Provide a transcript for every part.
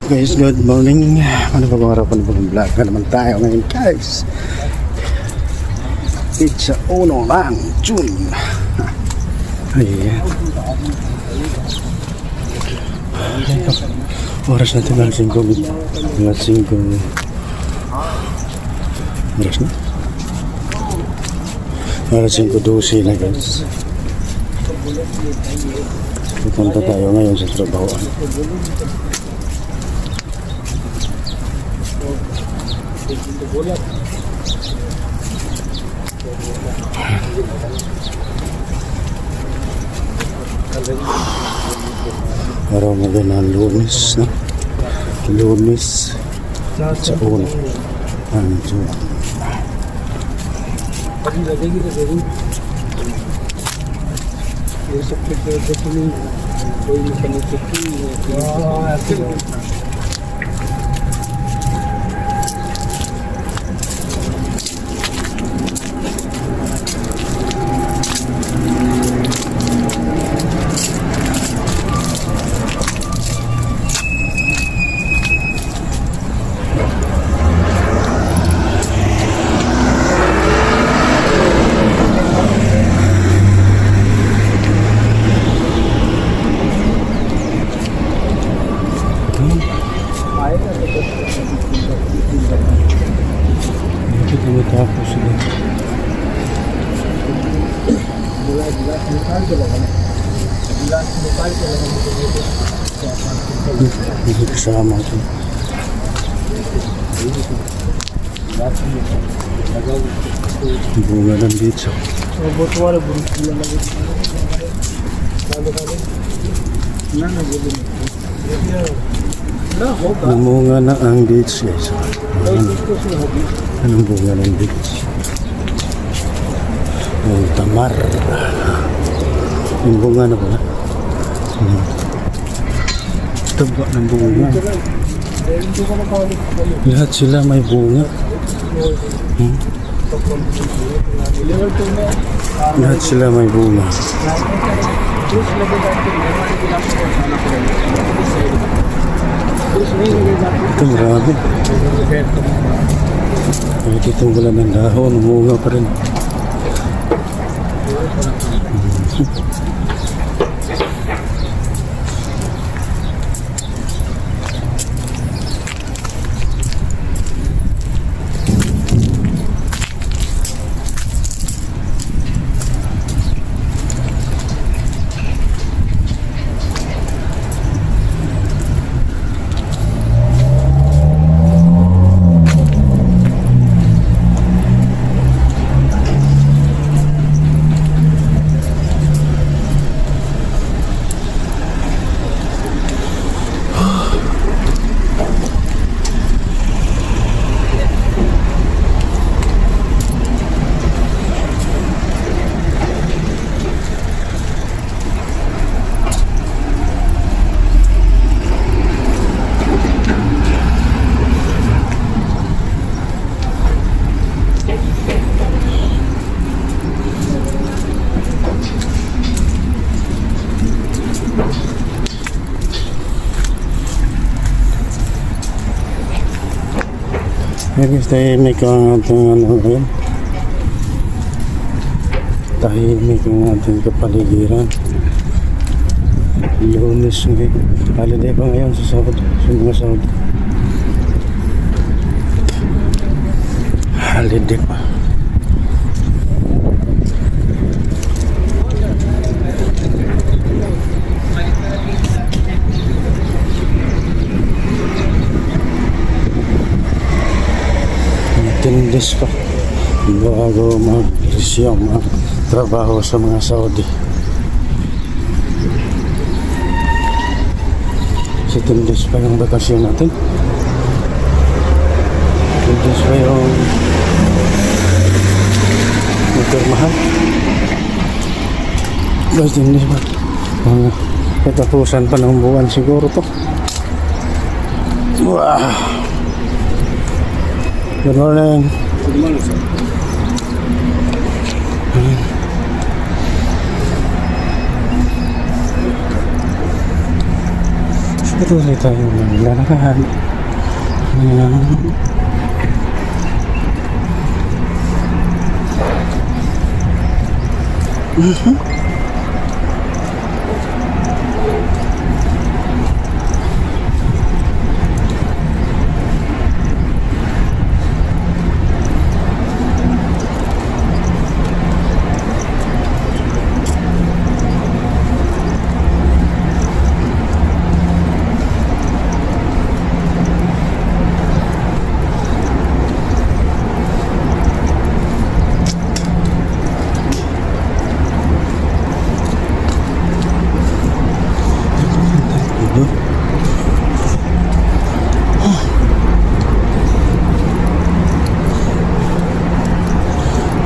Guys, good morning. Ano ba araw pa na vlog na naman tayo ngayon guys. It's 1 ng June. Ayan. Oras natin ng 5. Alas 5. Oras na? Alas 5:12 na guys. Pupunta tayo ngayon sa trabaho. Araw na ganang Lunes, no? Lunes sa 1 ang June. Tapos sila. Hindi kasama ito. Bunga ng beach. Namunga na ang beach guys. Anong bunga ng beach? Ang tamar. Yung bunga na pala. Taba ng bunga. Lahat sila may bunga. Lahat sila may bunga. Ito marami. Kahit itong wala ng dahon, umunga pa rin. Guys, tahimik ang ating ano ngayon. Tahimik ang ating kapaligiran. Lunes ngayon. Holiday pa ngayon sa Sabado. Sa mga Sabado. Holiday pa. Tindes pa bago mag-resume ang trabaho sa mga Saudi. Si tindes pa yung bakasyon natin. Tindes pa yung motor mahal. Guys, tindes pa mga katapusan pa ng buwan siguro to. Wow. Good morning. Good morning, sir. Patuloy tayo maglalakad. Ayan.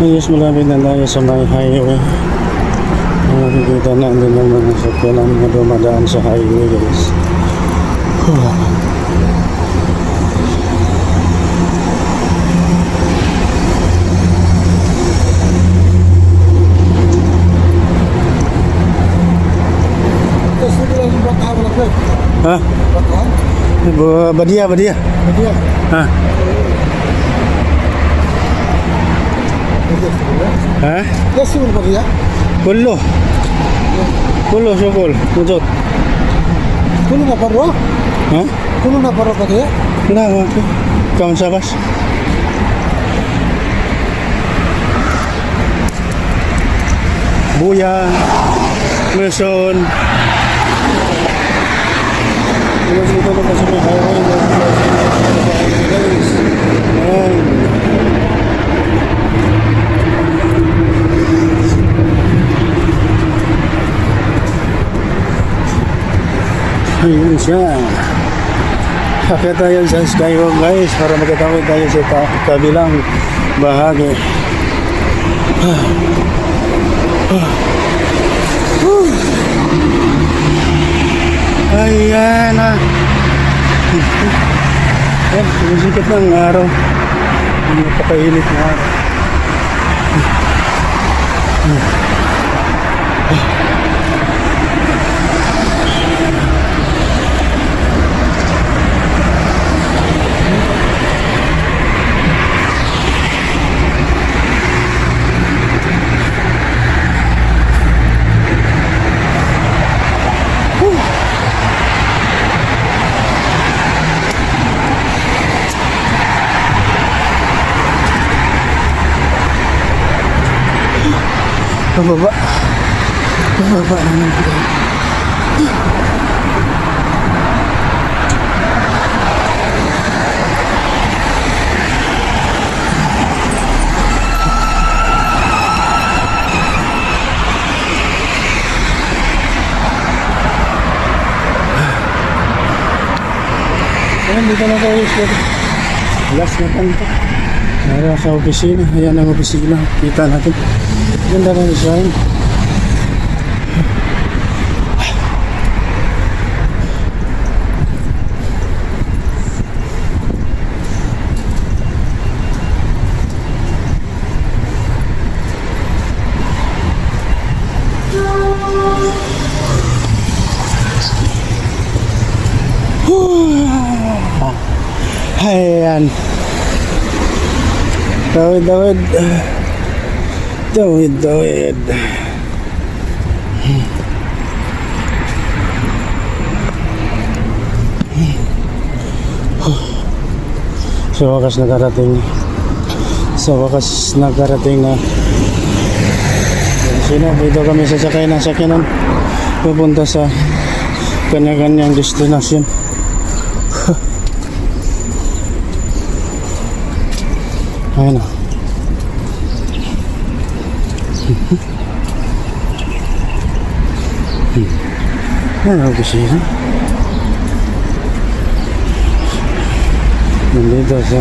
Ayos, malapit na tayo sa may highway. Nakikita na din ng mga sakyan na dumadaan sa highway, guys. Ha? Badia. Ha? Ha? Yes, sure, Maria. Kullo, sokol, nujot. Kulo na paro? Ha? Kulo na paro ka kaya? Nah, okay. Kawan sabas. Buya, Wilson. Dito na kasi may highway. Guys. Ayan. Ayun siya. Akit tayo sa skywalk, guys, para magkatawid tayo sa kabilang bahagi. Ayan na. Ayan, sumisikip ng araw. Napakainit na araw. Pababa naman kita. Ayan, dito na tayo. Last na kanto. Nara sa opisina. Ayan ang opisina. Kita natin. Ganda ng design. Ayan. Tawid. Sa wakas nakarating na. Sino, dito kami sasakay ng sakyanan pupunta sa kanya-kanyang destinasyon. Ayan na. Ayan ang opisina. Nandito sa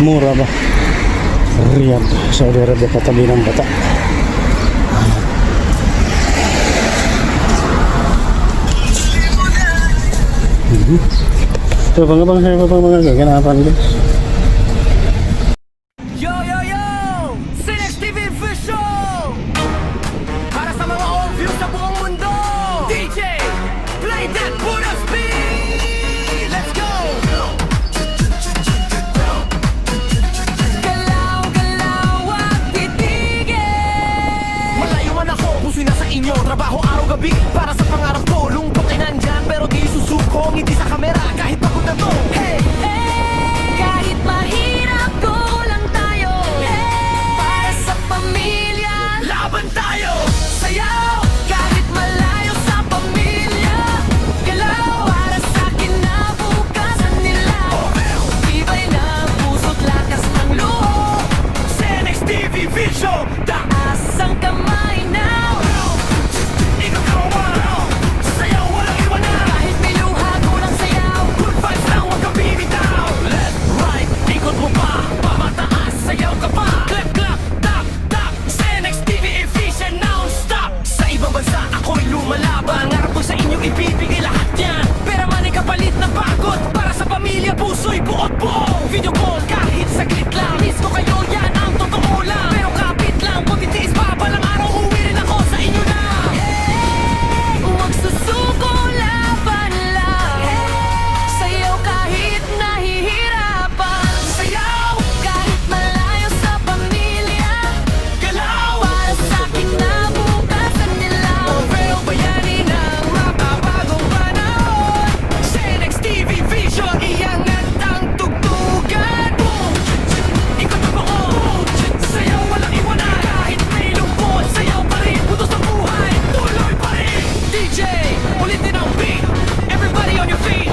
Murabah, Riyadh, Saudi Arabia, katabi ng Bata. So, pang mga gaganapan, guys. Yo! Sinex TV Official! Para sa mga all views sa buong mundo! DJ, play that Buddha Taas ang kamay now. Ikaw kawawa, sayaw walang iwanan. Kahit may luha, kulang sayaw. Good vibes lang, huwag kang bibitaw. Left, right, ikot mo pa. Pamataas, sayaw ka pa. Clap, clap, tap, tap. Senex TV efficient non-stop. Sa ibang bansa, ako'y lumalaban. Ngarap ko sa inyo, ibibigay lahat yan. Pera man ay kapalit na pagod. Para sa pamilya, puso'y buot-buo. Video call, kahit saglit lang. Miss ko kayo, yan ang totoo lang. Pero kapit lang, kung titiis pa, balang araw uwi rin ako sa inyo na. Hey, huwag susuko, laban lang. Sayaw kahit nahihirapan. Sayaw kahit malayo sa pamilya. Galaw para sa akin na bukasan nila. Pero bayani ng mapapagong panahon. Senex TV Vision, iangat ang tugtugan. Boom! Ikot mo ako. Sayaw walang iwanan. Kahit may lungkot, sayaw pa rin. Putos ng buhay, tuloy pa rin. DJ, ulitin ang beat. Everybody on your feet.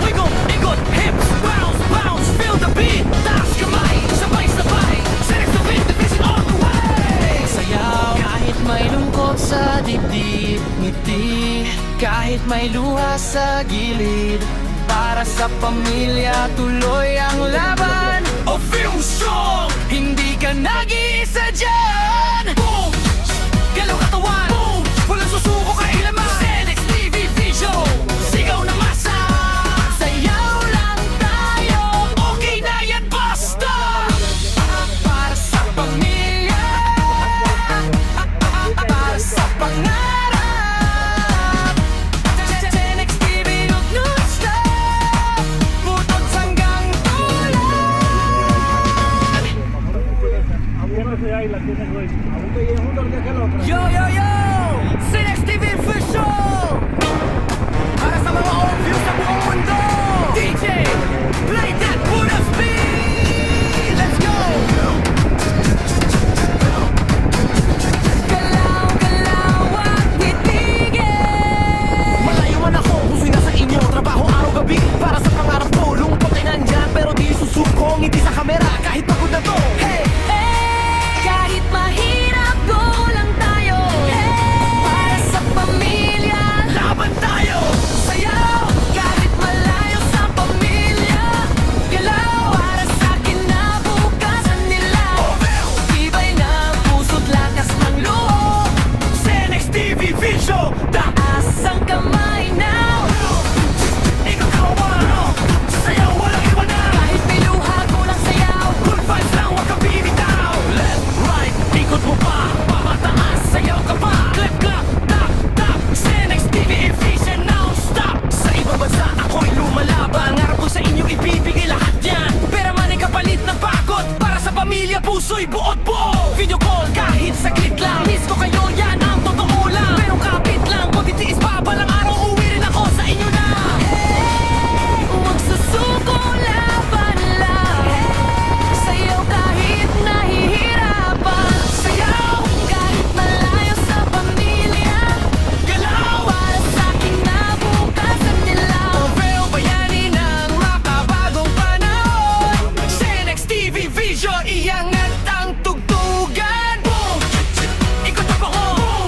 Wiggle, ikot, hips, bounce, bounce. Feel the beat. Taas kamay, sabay-sabay. Senex TV Vision all the way. Sayaw kahit may lungkot sa dibdib. Ngiti kahit may luha sa gilid. Para sa pamilya, tuloy ang laban. O feel strong, hindi ka nag-iisa dyan. Boom! Galaw katawan. Boom! Walang susuko kailaman. Senex TV Vision, sigaw na masa. Sayaw lang tayo, okay na yan basta. Para sa pamilya, para sa pangarap. Senex TV non-stop, putot hanggang Yo, yo, yo! Senex TV Official! Para sa mga obvious sa buong mundo! DJ, play that Buddha speed! Let's go! Galaw, galaw at titigil! Malayo man ako, puso'y nasa inyo. Trabaho araw-gabi para sa pangarap ko. Lungkot ay nandyan pero di susuko. Ngiti sa kamera kahit pagod na to. Hey! Kahit mahirap, go lang tayo. Para sa pamilya, laban tayo. Sayaw, kahit malayo sa pamilya. Galaw, para sa akin na bukasan nila. Tibay na puso't lakas ng loob. Senex TV Vision, taas ang kamay now. Ikaw kawawa, sayaw walang iwanan. Kahit may luha, kulang sayaw. Good vibes lang, huwag kang bibitaw. Left, right, ikot mo pa. Pamataas, sayaw ka pa. Clap, clap, tap, tap. Senex TV efficient non-stop. Sa ibang bansa, ako'y lumalaban. Ngarap ko sa inyo, ibibigay lahat yan. Pera man ay kapalit ng pagod. Para sa pamilya, puso'y buot-buo. Video call, kahit saglit lang. Miss ko kayo, yan ang totoo lang. Pero kapit lang, kung titiis pa, balang araw uwi rin ako sa inyo na. Hey, huwag susuko, laban lang. Sayaw kahit nahihirapan. Sayaw kahit malayo sa pamilya. Galaw para sa akin na bukasan nila. Pero bayani ng makabagong panahon. Senex TV Vision, iangat ang tugtugan. Boom! Ikot mo ako.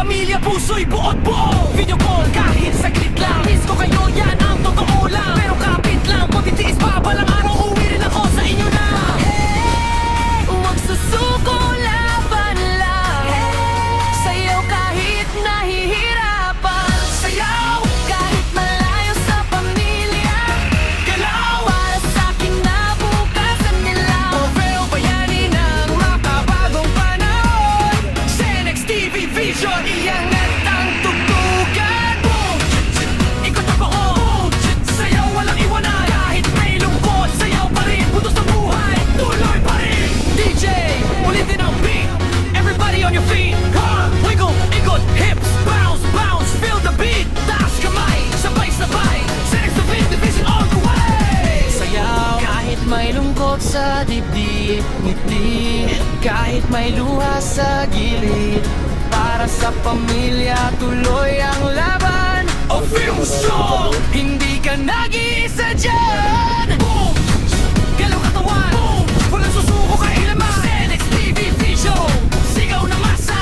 pamilya, puso'y buot buo. Video call kahit saglit lang, miss ko kayo, yan ang totoo lang. Pero kapit lang, kung titiis pa balang araw, uwi rin ako sa inyo na. Huwag susuko, laban lang. Sayaw kahit nahihirapan. Sayaw kahit malayo sa pamilya. Galaw para sa'kin na bukasan nila. Moveo bayani ng makabagong panahon. Senex TV Vision, iangat ang tugtugan. Boom! Ikot ang baon. Sayaw walang iwanan. Kahit may lungkot, sayaw pa rin. Putos ng buhay, tuloy pa rin. DJ, ulitin ang beat. Everybody on your feet. Wiggle, ikot, hips, bounce, bounce. Feel the beat. Taas kamay, sabay-sabay. Senex TV Division all the way. Sayaw kahit may lungkot sa dibdib. Ngiti kahit may luha sa gilid. Para sa pamilya, tuloy ang laban. O feel strong, hindi ka nag-iisa dyan. Boom! Galaw katawan. Boom! Walang susuko kailanman. Senex TV Vision, sigaw na masa.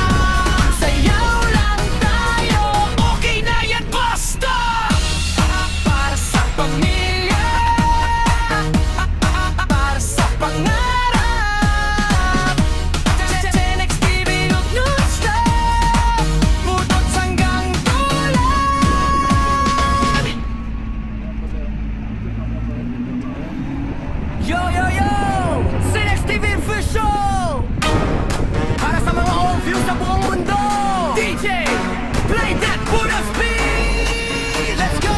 Sayaw lang tayo, okay na yan, basta. Para sa pamilya, para sa pangarap. Senex TV, huwag non-stop. Putot hanggang tulan. Yo, yo, yo! Senex TV Official! Para sa mga all-views sa buong mundo! DJ, play that Buddha speed! Let's go!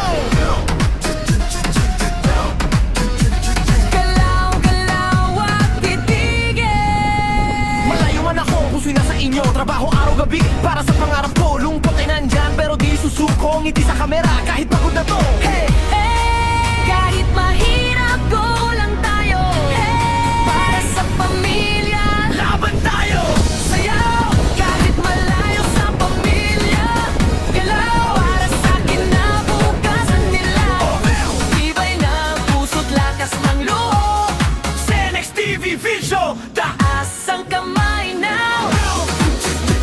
Galaw, galaw at titigil. Malayo man ako, puso'y nasa inyo. Trabaho araw-gabi para sa pangarap ko. Lungkot ay nandyan pero di susuko. Ngiti sa kamera kahit pagod na to. Hey! Kahit mahirap, go lang tayo. Para sa pamilya, laban tayo. Sayaw kahit malayo sa pamilya. Galaw para sa'kin na bukasan nila. Tibay ng puso't lakas ng loob. Senex TV Vision, taas ang kamay now.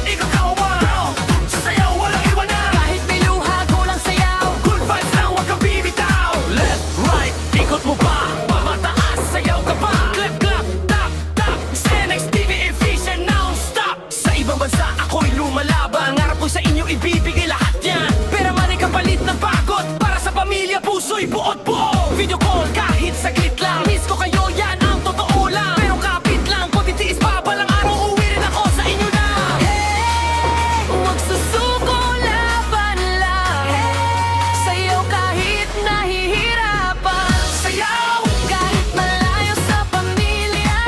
Ikaw kawan, sayaw walang iwanan. Kahit may luha, go lang sayaw. Good vibes lang, huwag kang bibitaw. Left, right, ikot mo pa. Pamataas, sayaw ka pa. Clap, clap, tap, tap. Senex TV Vision, non-stop. Sa ibang bansa, ako'y lumalaban. Ngarap ko sa inyo, ibibigay lahat yan. Pera man ay kapalit ng pagod. Para sa pamilya, puso'y buot buo. Video call kahit saglit lang. Miss ko kayo, yan ang totoo lang. Pero kapit lang, kung titiis pa balang araw, uwi rin ako sa inyo na. Huwag susuko, laban lang. Sayaw kahit nahihirapan. Sayaw kahit malayo sa pamilya.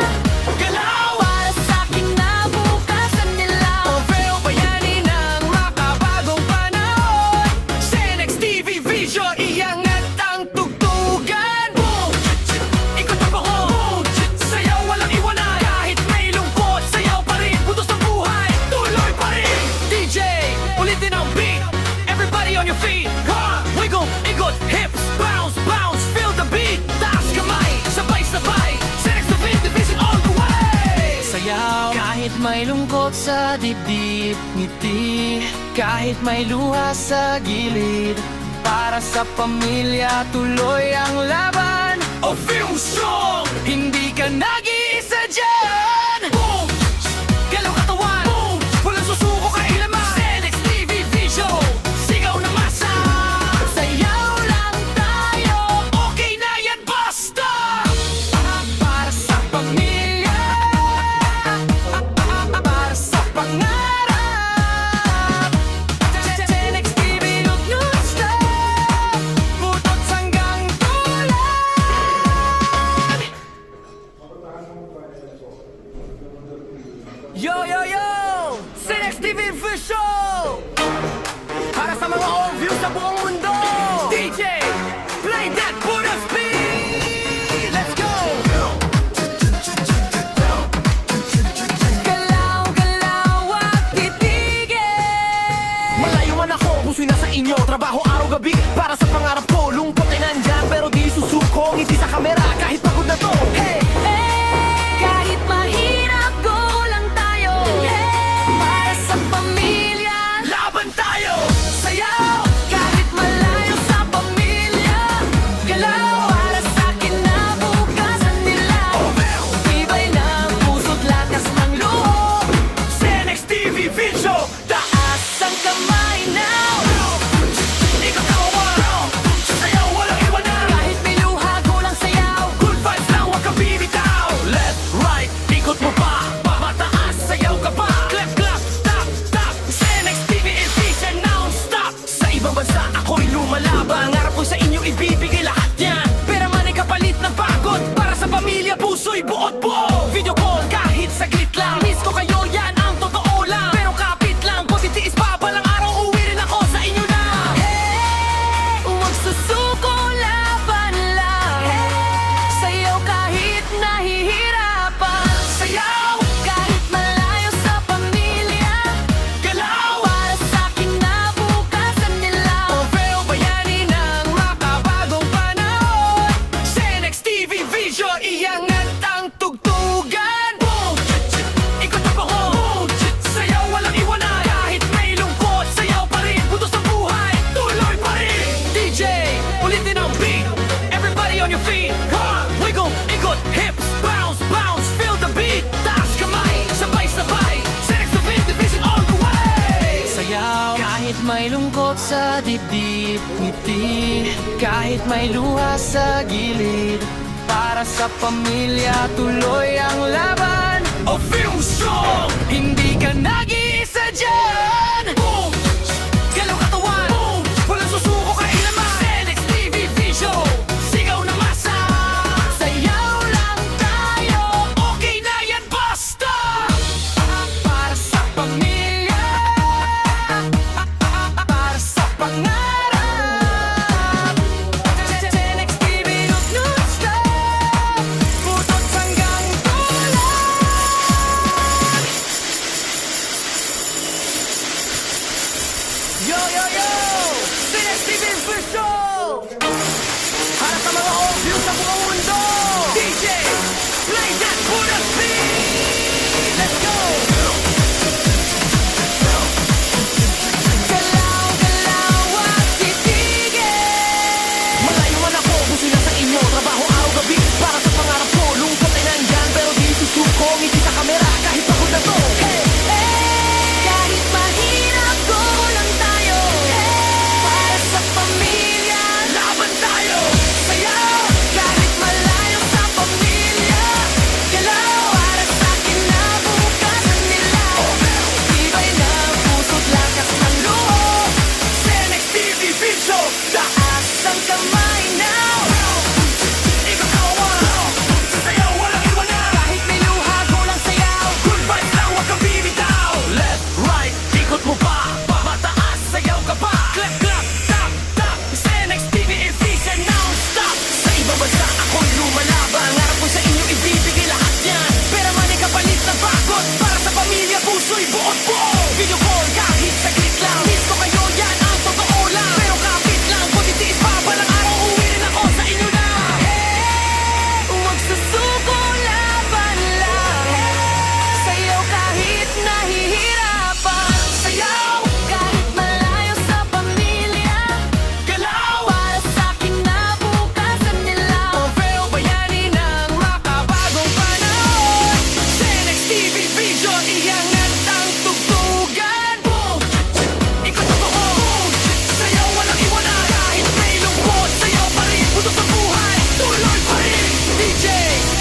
Galaw para sa'kin na bukasan nila. Moveo bayani ng makabagong panahon. Senex TV Vision, iangat ang tugtugan. Boom! Ikot ang baon. Sayaw walang iwanan. Kahit may lungkot, sayaw pa rin. Putos ng buhay, tuloy pa rin. DJ, ulitin ang beat. Everybody on your feet. Wiggle, ikot, hips, bounce, bounce. Feel the beat. Taas kamay, sabay-sabay. Senex TV Division all the way. Sayaw kahit may lungkot sa dibdib. Ngiti kahit may luha sa gilid. Para sa pamilya, tuloy ang laban. O feel strong, hindi ka nag-iisa dyan. Boom! Galaw katawan. Boom! Walang susuko kailanman. Senex TV Vision, sigaw na masa. Sayaw lang tayo, okay na yan, basta. Para sa pamilya, para sa pangarap. Senex TV, huwag non-stop. Putot hanggang tulan. Yo, yo, yo! Senex TV Official! Para sa mga all-views sa buong mundo! DJ, play that Buddha speed! Let's go! Galaw, galaw at titigil. Malayo man ako, puso'y nasa inyo. Trabaho araw-gabi para sa pangarap ko. Lungkot ay nandyan pero di susuko. Ngiti sa kamera kahit pagod na to. Hey! Kahit mahirap, go lang tayo. Para sa pamilya, may lungkot sa dibdib, ngiti. Kahit may luha sa gilid, para sa pamilya tuloy ang laban. A film song! Hindi ka nag-iisa dyan. Boom! Galaw katawan. Boom! Walang susuko kailaman. Senex TV Vision. Sigaw na masa. Sayaw lang tayo. Okay na yan, basta. Para sa pamilya. Para sa pangarap. Senex TV non-stop. Putot hanggang dulo. Yo, yo, yo! Senex TV Official! Para sa mga obview sa buong mundo! DJ, play that for the beat! Let's go! Galaw, galaw at titigil! Malayo man ako, gusto na sa inyo. Trabaho araw-gabi para sa pangarap ko. Lungkot ay nandyan, pero di susuko. Ngiti sa kamera, kahit pagod na to. Hey, hey! Kahit mahirap, go lang tayo. Para sa pamilya, laban tayo. Sayaw, kahit malayo sa pamilya. Galaw, para sa kinabukasan nila. Tibay na puso't lakas ng loob. Senex TV Vision, taas ang kamay now. Ikaw sayaw, walang iwanan. Kahit may luha, go lang sayaw. Good vibes lang, huwag kang bibitaw. Left, right, ikot mo pa. Mataas, sayaw ka pa. Clap, clap, tap, tap. Senex TV Vision, non-stop. Sa ibang bansa, ako'y lumalaban. Harap ko sa inyo, ibibigay lahat yan. Pera man kapalit na pagod. Para sa pamilya, puso'y buot buo. Video call, kahit saglit lang. Miss ko kayo, yan ang totoo lang. Pero kapit lang, kung titiis pa, balang araw uwi rin ako sa inyo na. Hey, huwag susuko, laban lang. Sayaw kahit nahihirapan. Sayaw kahit malayo sa pamilya. Galaw para sa kinabukasan nila. Orfeo bayani ng makabagong panahon. Senex TV Vision, iyangat ang tugtugan. Boom! Ikaw totoo. Boom! Sayaw walang iwanan. Kahit may lungkot, sayaw pa rin. Puto sa buhay, tuloy pa rin. DJ,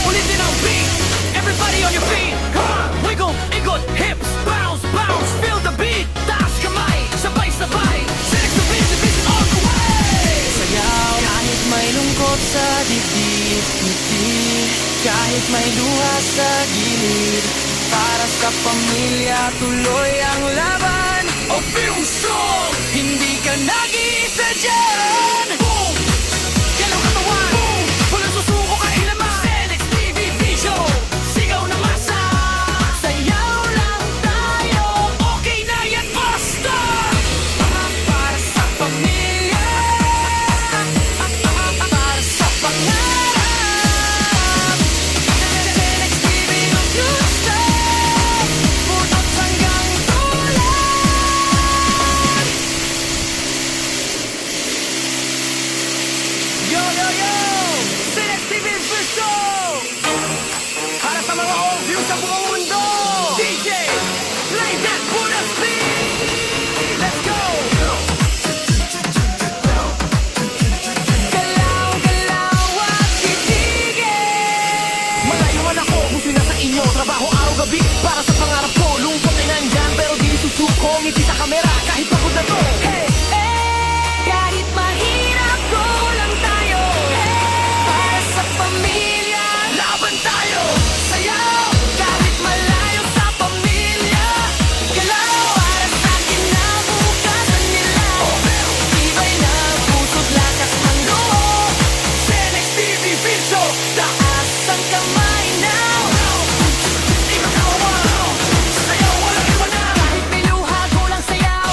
ulitin ang beat. Everybody on your feet. Come on, wiggle, ikot, hips, bounce, bounce. Feel the beat. Taas kamay, sabay-sabay. Senex TV Vision all the way. Sayaw kahit may lungkot sa dibdib, ngiti. Kahit may luha sa gilid, para sa pamilya tuloy ang laban. A film song! Hindi ka nag-iisa dyan. Boom! Galaw katawan. Boom! Walang susuko kailaman. Senex TV Vision. Sigaw na masa. Sayaw lang tayo. Okay na yan, basta. Para sa pamilya. Para sa pangarap. Senex TV non-stop. Putot hanggang dulo. Yo, yo, yo! Senex TV Official! Para sa mga obview sa buong mundo! DJ, play that for the beat! Let's go! Galaw, galaw at titigil! Malayo man ako, gusto na sa inyo. Trabaho araw-gabi para sa pangarap ko. Lungkot ay nandyan, pero di susuko. Ngiti sa kamera, kahit pagod na to. Hey! Kahit mahirap, go lang tayo. Para sa pamilya, laban tayo. Sayaw, kahit malayo sa pamilya. Galaw, para sa kinabukasan nila. Tibay na puso't lakas ng loob. Senex TV Vision, taas ang kamay now. Ikaw sayaw, walang iwanan. Kahit may luha, go lang sayaw.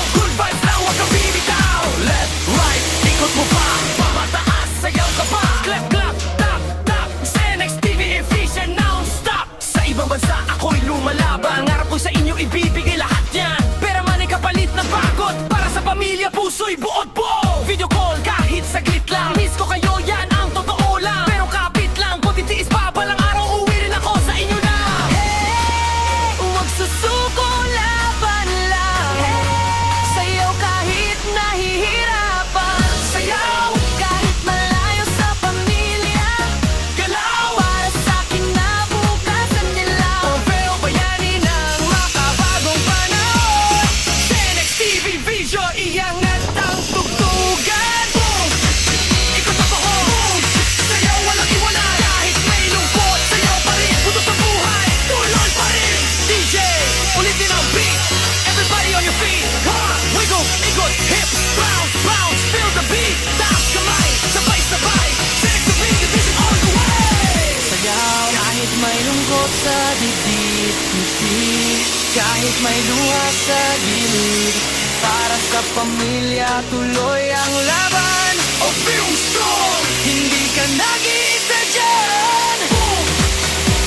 kahit may luha sa gilid, para sa pamilya tuloy ang laban. O film strong, hindi ka nag-iisa dyan. Boom!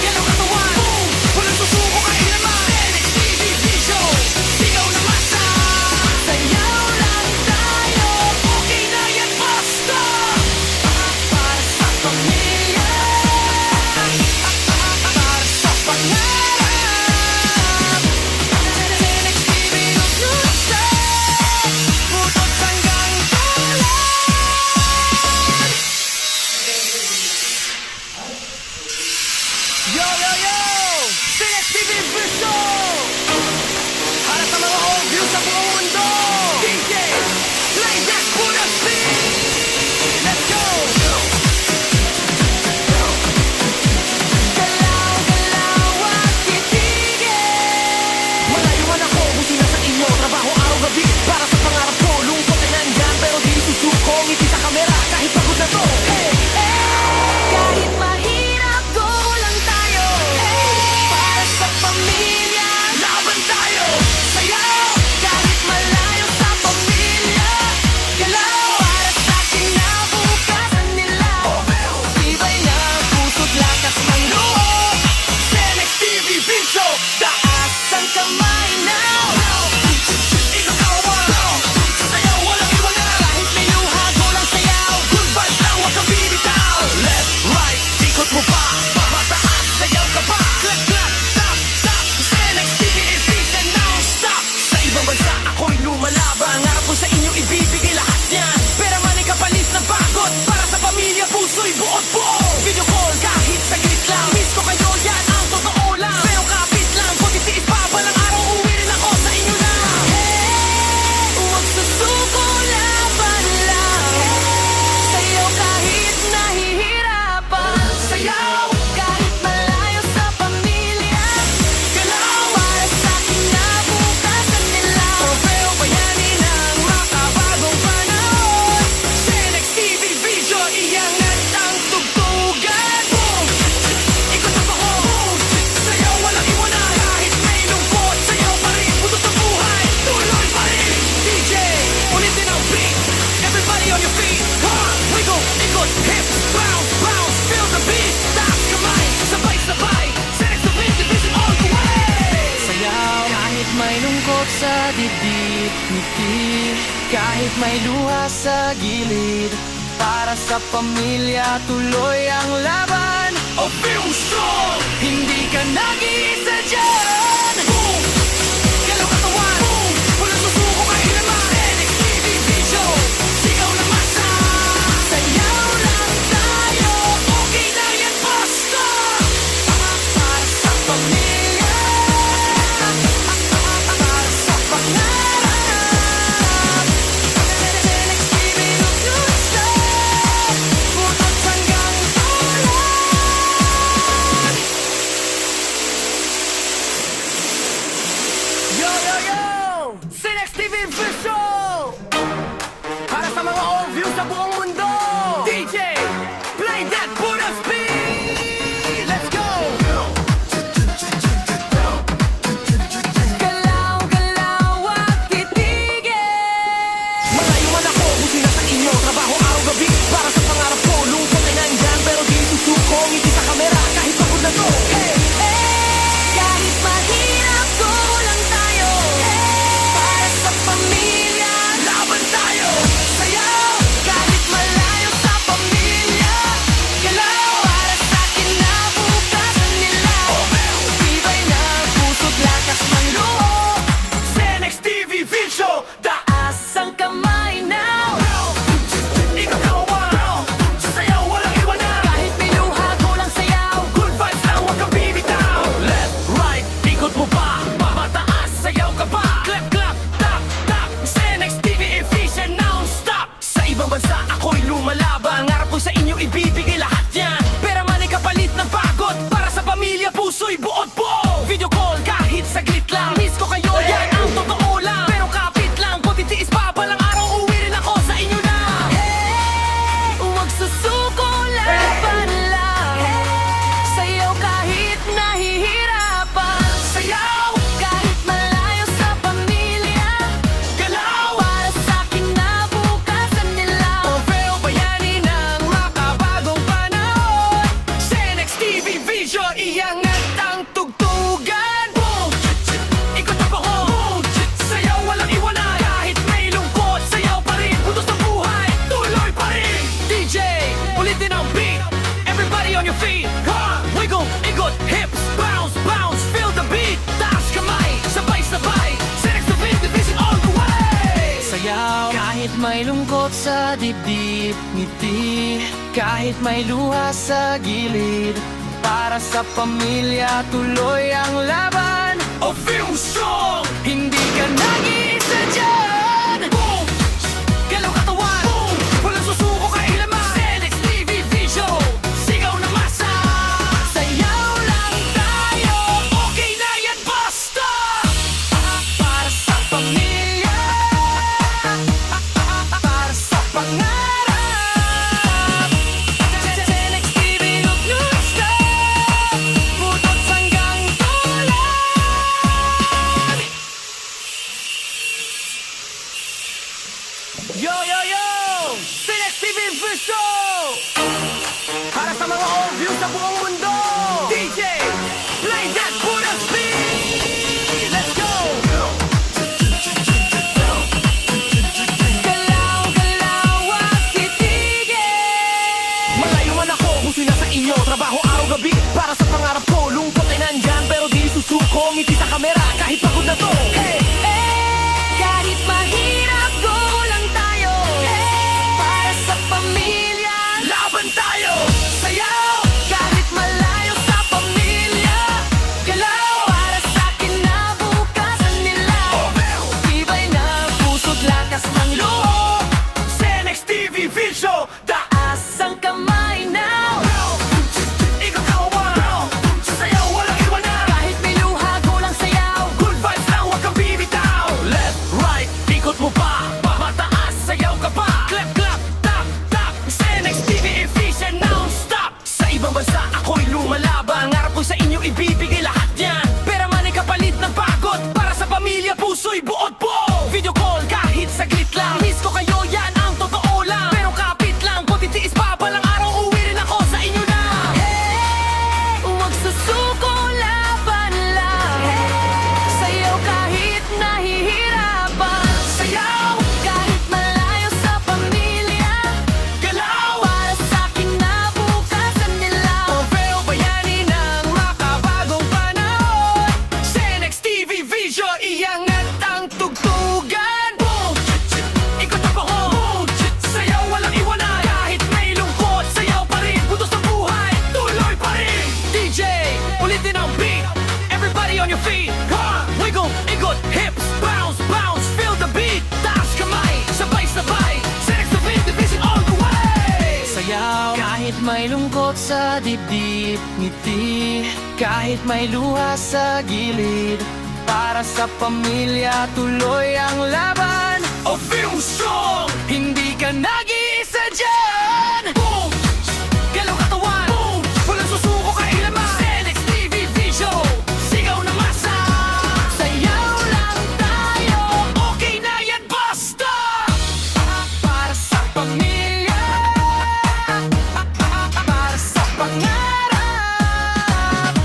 Yan ang katawan. Boom! Walang susuko kailanman. NXTV Show, sigaw na masa. Sayaw lang tayo, okay na yan basta. Para sa pamilya, para sa pangarap. NXTV non-stop, putot hanggang tulan. Yo, yo, yo! NXTV Show! Para sa mga home view sa buong mundo. DJ, play that for the beat. Let's go! Galaw, galaw at titigil. Malayo man ako, buti na sa inyo. Trabaho araw-gabi para sa pangarap ko. Lungkot ay nandyan, pero di susuko. Ngiti sa kamera, kahit pagod na to. Hey, hey! Kahit mahirap, go lang tayo. Hey! Para sa pamilya, laban tayo. Sayaw, kahit malayo sa pamilya. Galaw, para sa kinabukasan nila. Tibay na puso't lakas ng loob. Senex TV Show, taas ang kamay now. Ikaw kawan, sayaw walang iwanan. Kahit may luha, go lang sayaw. Good vibes lang, huwag kang bibitaw. Left, right, ikot mo pa. Pamataas, sayaw ka pa. Clap, clap, tap, tap. Senex TV is season non-stop. Sa ibang bansa, ako'y lumalaban. Harap ko sa inyo, ibibigay lahat yan. Pera money kapalit ng pagod. Para sa pamilya, puso'y buot-buo. Video call, kahit saglit lang. Miss ko kayo, yan ang totoo lang. Pero kapit lang, kung titiis pa, balang araw uwi rin ako sa inyo lang. Hey, huwag susuko, laban lang. Sayaw kahit nahihirapan. Sayaw kahit malayo sa pamilya. Galaw para sa kinabukasan nila. Trofeo bayani ng makabagong panahon. Senex TV Vision, iyangat ang tugtugan. Boom! Ikot ang bako. Boom! Sayaw walang iwanan. Kahit may lungkot, sayaw pa rin. Putot ang buhay, tuloy pa rin. DJ, ulitin ang beat. Everybody on your feet. Wiggle, ikot, hips, bounce, bounce. Feel the beat. Taas kamay, sabay-sabay. Senex TV Division all the way. Sayaw kahit may lungkot sa dibdib. Ngiti kahit may luha sa gilid. Para sa pamilya tuloy ang laban. O film strong, hindi ka nag-iisa dyan. Boom! Galaw katawan. Boom! Walang susuko kailanman. NXTV Show, sigaw na masa. Sayaw lang tayo, okay na yan basta. Para sa pamilya, para sa pangarap. NXTV non-stop, putot hanggang tulan. may lungkot sa dibdib, ngiti. Kahit may luha sa gilid, para sa pamilya tuloy ang laban. O feel strong, hindi ka nag-iisa dyan. Boom! Galaw katawan, boom! Walang susuko kailaman. Senex TV Vision, sigaw na masa. Sayaw lang tayo, okay na yan, basta. Para sa pamilya, para sa pangarap. Senex TV, look non-stop, putot hanggang tulan. Yo, yo, yo! Senex TV Vision! Para sa mga old views sa buong mundo, DJ, play that for the speed! Let's go! Galaw, galaw at titigil. Malayo man ako, puso'y nasa inyo. Trabaho araw-gabi para sa pangarap ko. Lungkot ay nandyan pero di susuko. Ngiti sa kamera kahit pagod na to. Hey! Kahit mahirap, go lang tayo. Para sa pamilya, laban tayo. Sayaw, kahit malayo sa pamilya. Galaw, para sa kinabukasan nila. Tibay na puso't lakas ng loob. Senex TV Vision, taas ang kamay now. Ikaw kawan, sayaw walang iwanan. Kahit may luha, go lang sayaw. Good vibes lang, huwag kang bibitaw. Left, right, ikot mo pa. Mataas, sayaw ka pa. Clap, clap, tap, tap. Senex TV efficient, non-stop. Sa ibang bansa, ako'y lumalaban. Ngarap ko sa inyo, ibibigay lahat yan. Pera man ay kapalit ng pagod. Para sa pamilya, puso'y buod po. Video call, kahit saglit lang. Miss ko kayo, yan ang totoo lang. Pero kapit lang, kung titiis pa balang araw, uwi rin ako sa inyo na. Hey, huwag susuko, laban lang. Sayaw kahit nahihirapan. Sayaw kahit malayo sa pamilya. Galaw para sa kinabukasan nila. Proveo bayani ng makabagong panahon. Senex TV Vision, iangat ang tugtugan. Boom! Ikot ang pangon. Sayaw walang iwanan. Kahit may lungkot, sayaw pa rin. Butos ng buhay, tuloy pa rin. DJ, ulitin ang beat. Everybody on your feet. Wiggle, ikot, hips, bounce, bounce. Feel the beat. Taas kamay, sabay-sabay. Senex TV Division all the way. Sayaw, kahit may lungkot sa dibdib, ngiti. Kahit may luha sa gilid, para sa pamilya tuloy ang laban. O feel strong, hindi ka nag-iisa dyan. Boom! Galaw katawan, boom! Walang susuko kailaman. Senex TV Vision, sigaw na masa. Sayaw lang tayo, okay na yan, basta. Para sa pamilya, para sa pangarap.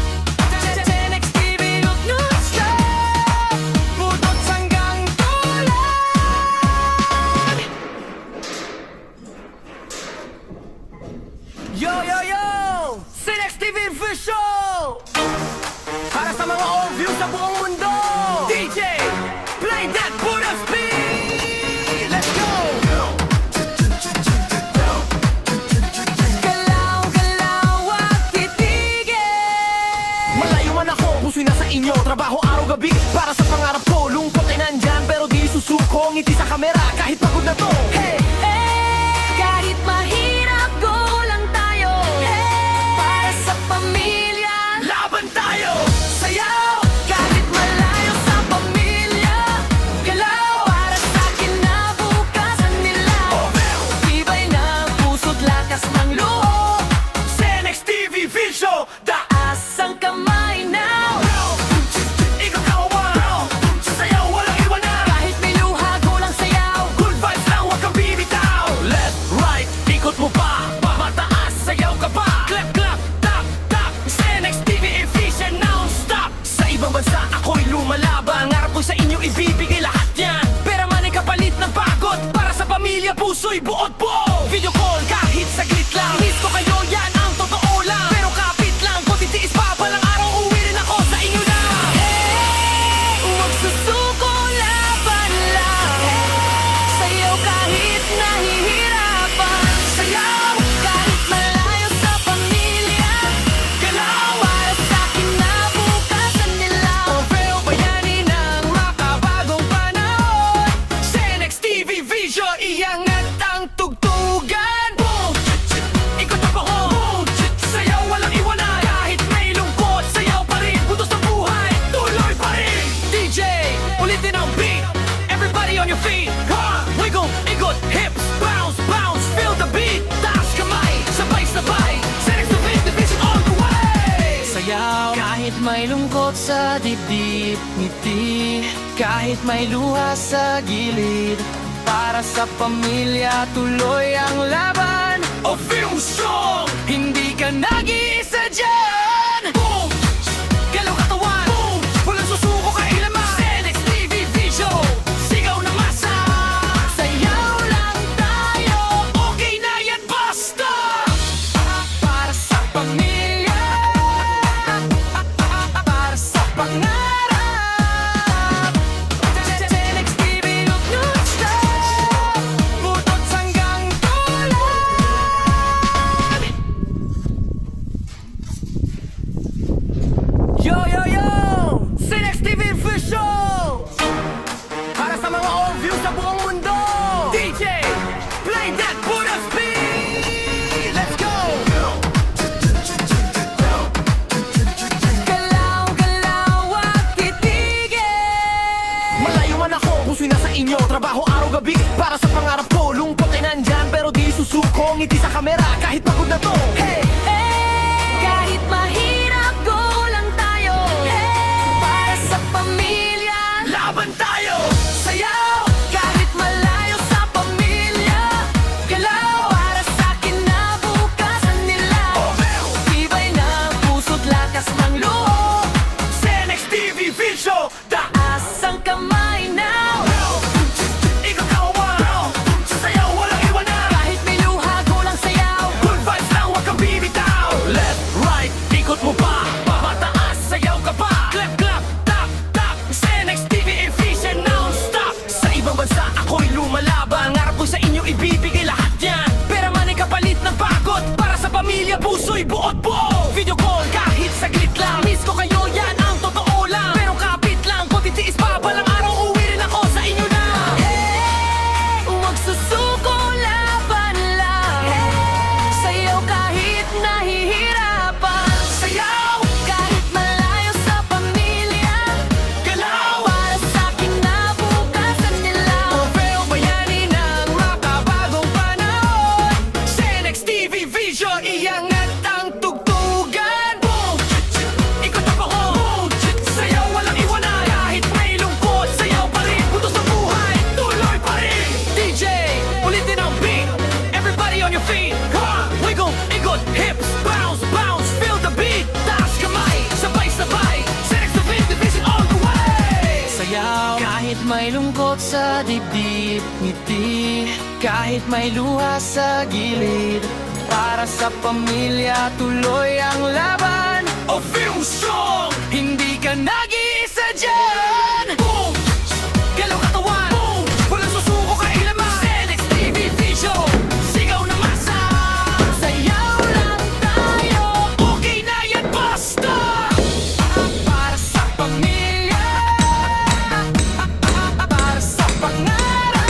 Senex TV, look non-stop, putot hanggang tulan. Yo, yo, yo! Senex TV Vision! Para sa mga old views sa buong mundo, DJ, play that for the speed! Let's go! Galaw, galaw at titigil. Malayo man ako, puso'y nasa inyo. Trabaho araw-gabi para sa pangarap ko. Lungkot ay nandyan pero di susuko. Ngiti sa kamera kahit pagod na to. Hey! Kahit mahirap, go lang tayo. Para sa pamilya, laban tayo. Sayaw, kahit malayo sa pamilya. Galaw, para sa kinabukasan nila. Tibay na puso't lakas ng loob. Senex TV Vision, taas ang kamay now. Ikaw kawan, sayaw walang iwanan. Kahit may luha, go lang sayaw. feet, wiggle, ikot, hips, bounce, bounce, feel the beat. Taas kamay, sabay-sabay, Senex TV Division all the way. Sayaw, kahit may lungkot sa dibdib, ngiti, kahit may luha sa gilid. Para sa pamilya, tuloy ang laban. O feel strong, hindi ka nag-iisa dyan. Boom! Galaw katawan, boom! Walang susuko kailaman. Senex TV Vision, sigaw na masa. Sayaw lang tayo, okay na yan basta. Para sa pamilya, para sa pangarap. Senex TV non-stop, butot hanggang tulad. Yo, yo, yo! Senex TV Official! Para sa mga all views sa buong mundo! DJ, play that Buddha speed! Let's go! Galaw, galaw at titigil! Malayo man ako, puso'y nasa inyo. Trabaho araw-gabi para sa pangarap ko. Lungkot ay nandyan pero di susuko. Ngiti sa kamera kahit pagod na to. Hey! Kahit mahirap, go lang tayo. Para sa pamilya, laban tayo. Sayaw, kahit malayo sa pamilya. Galaw, para sa kinabukasan nila. Tibay ng puso't lakas ng loob. Senex TV Vision, taas ang kamay now. Ikaw kawan, sasayaw walang iwanan. Kahit may luha, go lang sayaw. Good vibes lang, wag kang bibitaw. Left, right, ikot mo pa. Mataas, sayaw ka pa. Clap, clap, tap, tap. Senex TV efficient non-stop. Sa ibang bansa, ako'y lumalaban. Ngarap ko sa inyo, ibibigay lahat yan. Pera man ay kapalit ng pagod. Para sa pamilya, puso'y buot buo. Video call, kahit saglit lang. Miss ko kayo, yan ang totoo lang. Pero kapit lang, kung titiis pa, balang araw uwi rin ako sa inyo na. Huwag susuko, laban lang. Sayaw kahit nahihirapan. Sayaw kahit malayo sa pamilya. Galaw para sa kinabukasan nila. Trofeo bayani ng makabagong panahon. Senex TV Vision, iangat ang tugtugan. Boom! Ikot ang ako. Boom! Sayaw walang iwanan. Kahit may lungkot, sayaw pa rin. Buto sa buhay, tuloy pa rin. DJ, ulitin ang beat. Everybody on your feet. Wiggle, ikot, hips, bounce, bounce, feel the beat. Taas kamay, sabay-sabay. Senex TV Division all the way. Sayaw, kahit may lungkot sa dibdib, ngiti, kahit may luha sa gilid. Para sa pamilya, tuloy ang laban. O feel strong, hindi ka nag-iisa dyan. Boom! Galaw katawan, boom! Walang susuko kailaman. Senex TV Vision, sigaw na masa. Sayaw lang tayo, okay na yan basta. Para sa pamilya, para sa pangarap.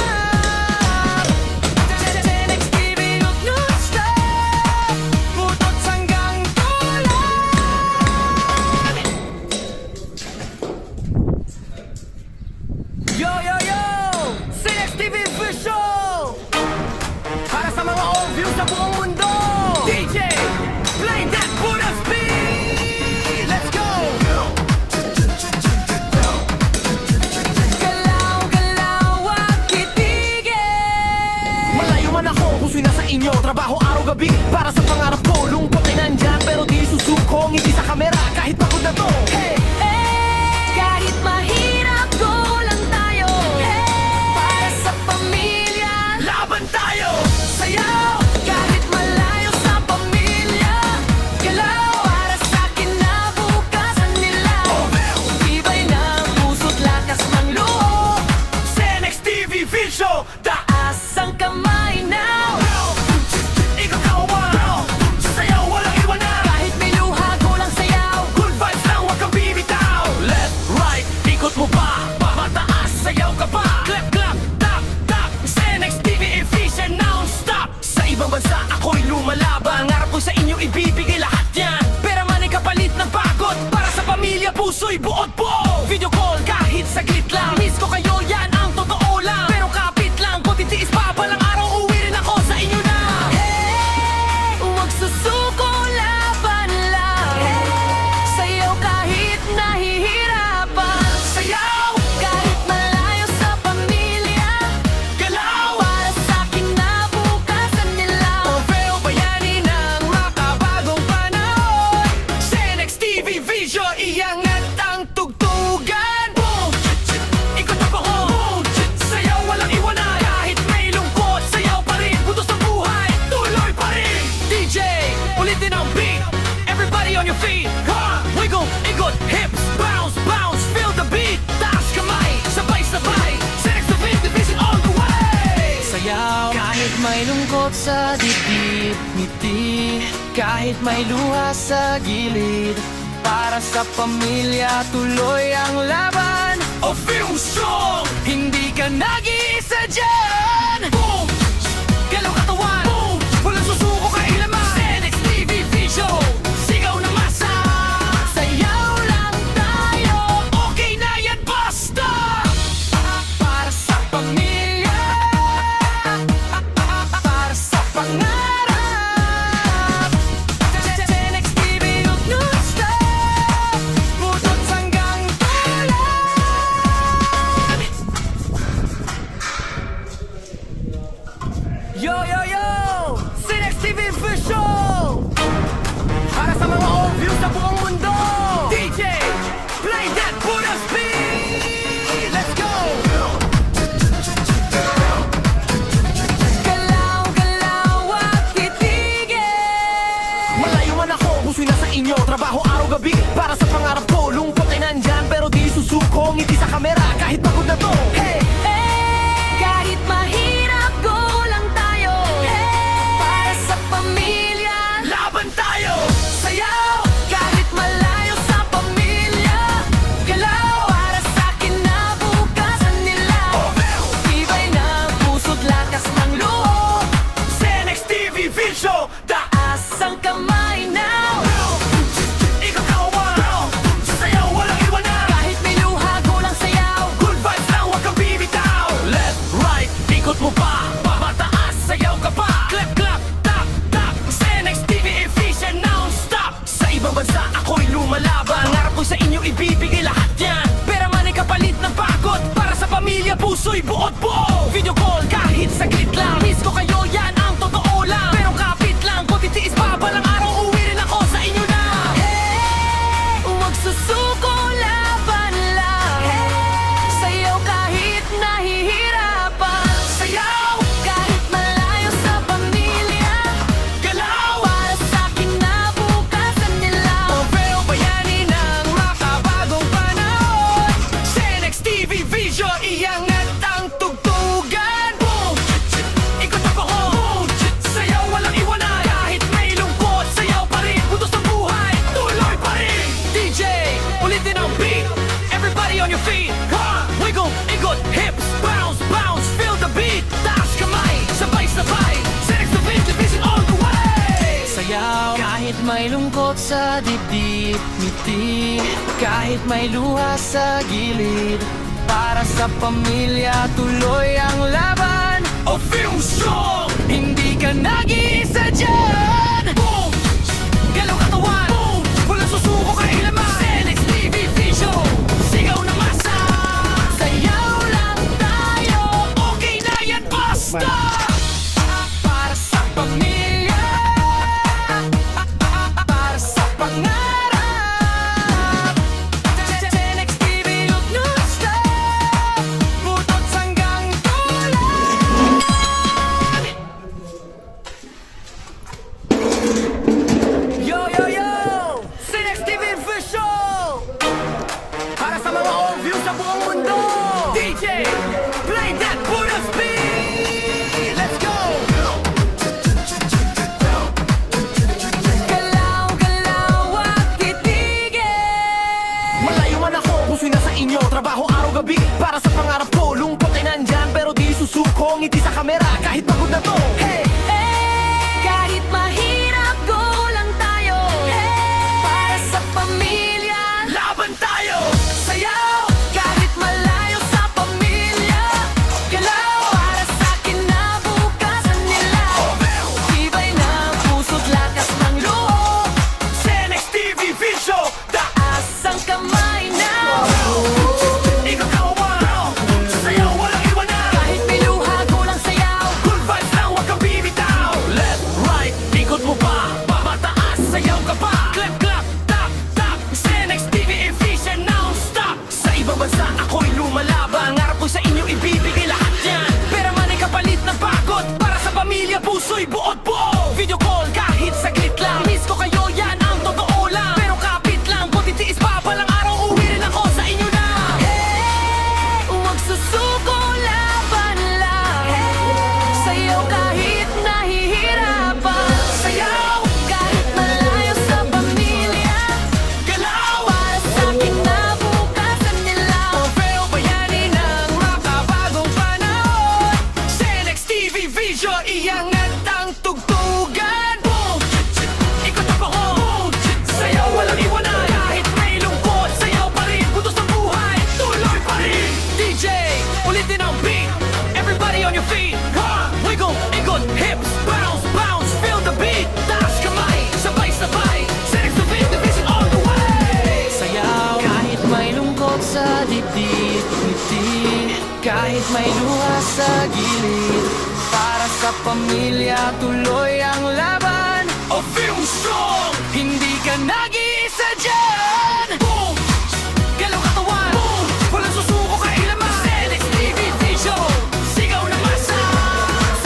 Senex TV non-stop, butot hanggang tulad. Yo, yo, yo! Senex TV Official! Para sa mga all views sa buong mundo! DJ, play that Buddha speed! Let's go! Galaw, galaw at titigil! Malayo man ako, puso'y nasa inyo. Trabaho araw-gabi para sa pangarap ko. Lungkot ay nandyan pero di susuko. Ngiti sa kamera kahit pagod na to. Hey! Kahit mahirap, go lang tayo. Para sa pamilya, laban tayo. Sayaw, kahit malayo sa pamilya. Galaw, para sa kinabukasan nila. Tibay ng puso't lakas ng loob. Senex TV Vision, taas ang kamay now. Ikaw kawan, sayaw walang iwanan. Kahit may luha, go lang sayaw. Good vibes lang, wag kang bibitaw. Left, right, ikot mo pa. Mataas, sayaw ka pa. Clap, clap, tap, tap. Senex TV efficient non-stop. Sa ibang bansa, ako'y lumalaban. Ngarap ko sa inyo, ibibigay lahat yan. Pera man ay kapalit ng pagod. Para sa pamilya, puso'y buot buo. Video call, kahit saglit lang. Miss ko kayo, yan ang totoo lang. Pero lungkot sa dibdib, ngiti kahit may luha sa gilid. Para sa pamilya, tuloy ang laban. O feel strong, hindi ka nag-iisa dyan. Boom! Galaw katawan, boom! Walang susuko kailaman. Senex TV Vision, sigaw na masa. Sayaw lang tayo, okay na yan, basta. Para sa pamilya, para sa pangarap. Senex TV, huwag non-stop, butot hanggang tulan. Yo, yo, yo! Senex TV Official! Para sa mga views sa buong mundo! DJ, play that Buddha speed! Let's go! Galaw, galaw at titigil. Malayo man ako, puso'y nasa inyo. Trabaho araw-gabi para sa pangarap ko. Lungkot ay nandyan pero di susuko. Ngiti sa kamera kahit pagod na to. Hey! Kahit mahirap, go lang tayo. Para sa pamilya, laban tayo. Sayaw, kahit malayo sa pamilya. Galaw, para sa kinabukasan nila. Tibay ng puso't lakas ng loob. Senex TV Vision, taas ang kamay now. Ikaw kawan, sayaw walang iwanan. Kahit may luha, go lang sayaw. Good vibes lang, huwag kang bibitaw. Left, right, ikot mo pa. Pamataas, sayaw ka pa. Clap, clap, tap, tap. Senex TV efficient, non-stop. Sa ibang bansa, ako'y lumalaban. Pangarap ko sa inyo, ibibigay lahat yan. Pera man ay kapalit ng pagod. Para sa pamilya, puso'y buot-buo. Video call, kahit saglit lang. Miss ko kayo, yan ang totoo lang. Pero kapit lang, kung titiis pa balang araw, uwi rin ako sa inyo na. Hey, huwag susuko, laban lang. Sayaw kahit nahihirapan. Sayaw, kahit malayo sa pamilya. Galaw, para sa kinabukasan nila. Pabeo bayani ng makabagong panahon. Senex TV Vision, iangat ang tugtugan. Boom! Ikot ako, boom! Sayaw walang iwanan. Kahit may lungkot, sayaw pa rin. Butos ng buhay, tuloy pa rin. DJ, ulitin ang beat. Everybody on your feet. Ha! Wiggle, ikot, hips, bounce, bounce. Feel the beat. Taas kamay, sabay-sabay. Senex TV Vision all the way. Sayaw, kahit may lungkot sa dibdib, ngiti kahit may luha sa gilid. Para sa pamilya, tuloy ang laban. O feel strong, hindi ka nag-iisa dyan. Boom! Galaw katawan, boom! Walang susuko kailaman. Senex TV Vision, sigaw na masa. Sayaw lang tayo, okay na yan, basta. Para sa pamilya, para sa pangarap. Senex TV, huwag non-stop, butot hanggang tulan. Yo, yo, yo! Senex TV Official! Para sa mga views sa buong mundo. DJ, play that Buddha speed. Let's go! Galaw, galaw at titigil. Malayo man ako, puso'y nasa inyo. Trabaho araw-gabi para sa pangarap ko. Lungkot ay nandyan pero di susuko. Ngiti sa kamera kahit pagod na to. Hey! Kahit mahirap, go lang tayo. Para sa pamilya, laban tayo. Sayaw, kahit malayo sa pamilya. Galaw, para sa kinabukasan nila. Tibay ng puso't lakas ng loob. Senex TV Vision, taas ang kamay now. Ikaw kawan, sayaw walang iwanan. Kahit may luha, go lang sayaw. Good vibes lang, huwag kang may luha sa gilid, para sa pamilya tuloy ang laban. O film strong, hindi ka nag-iisa dyan. Boom! Galaw katawan, boom! Walang susuko kailaman. Senex TV Vision, sigaw na masa.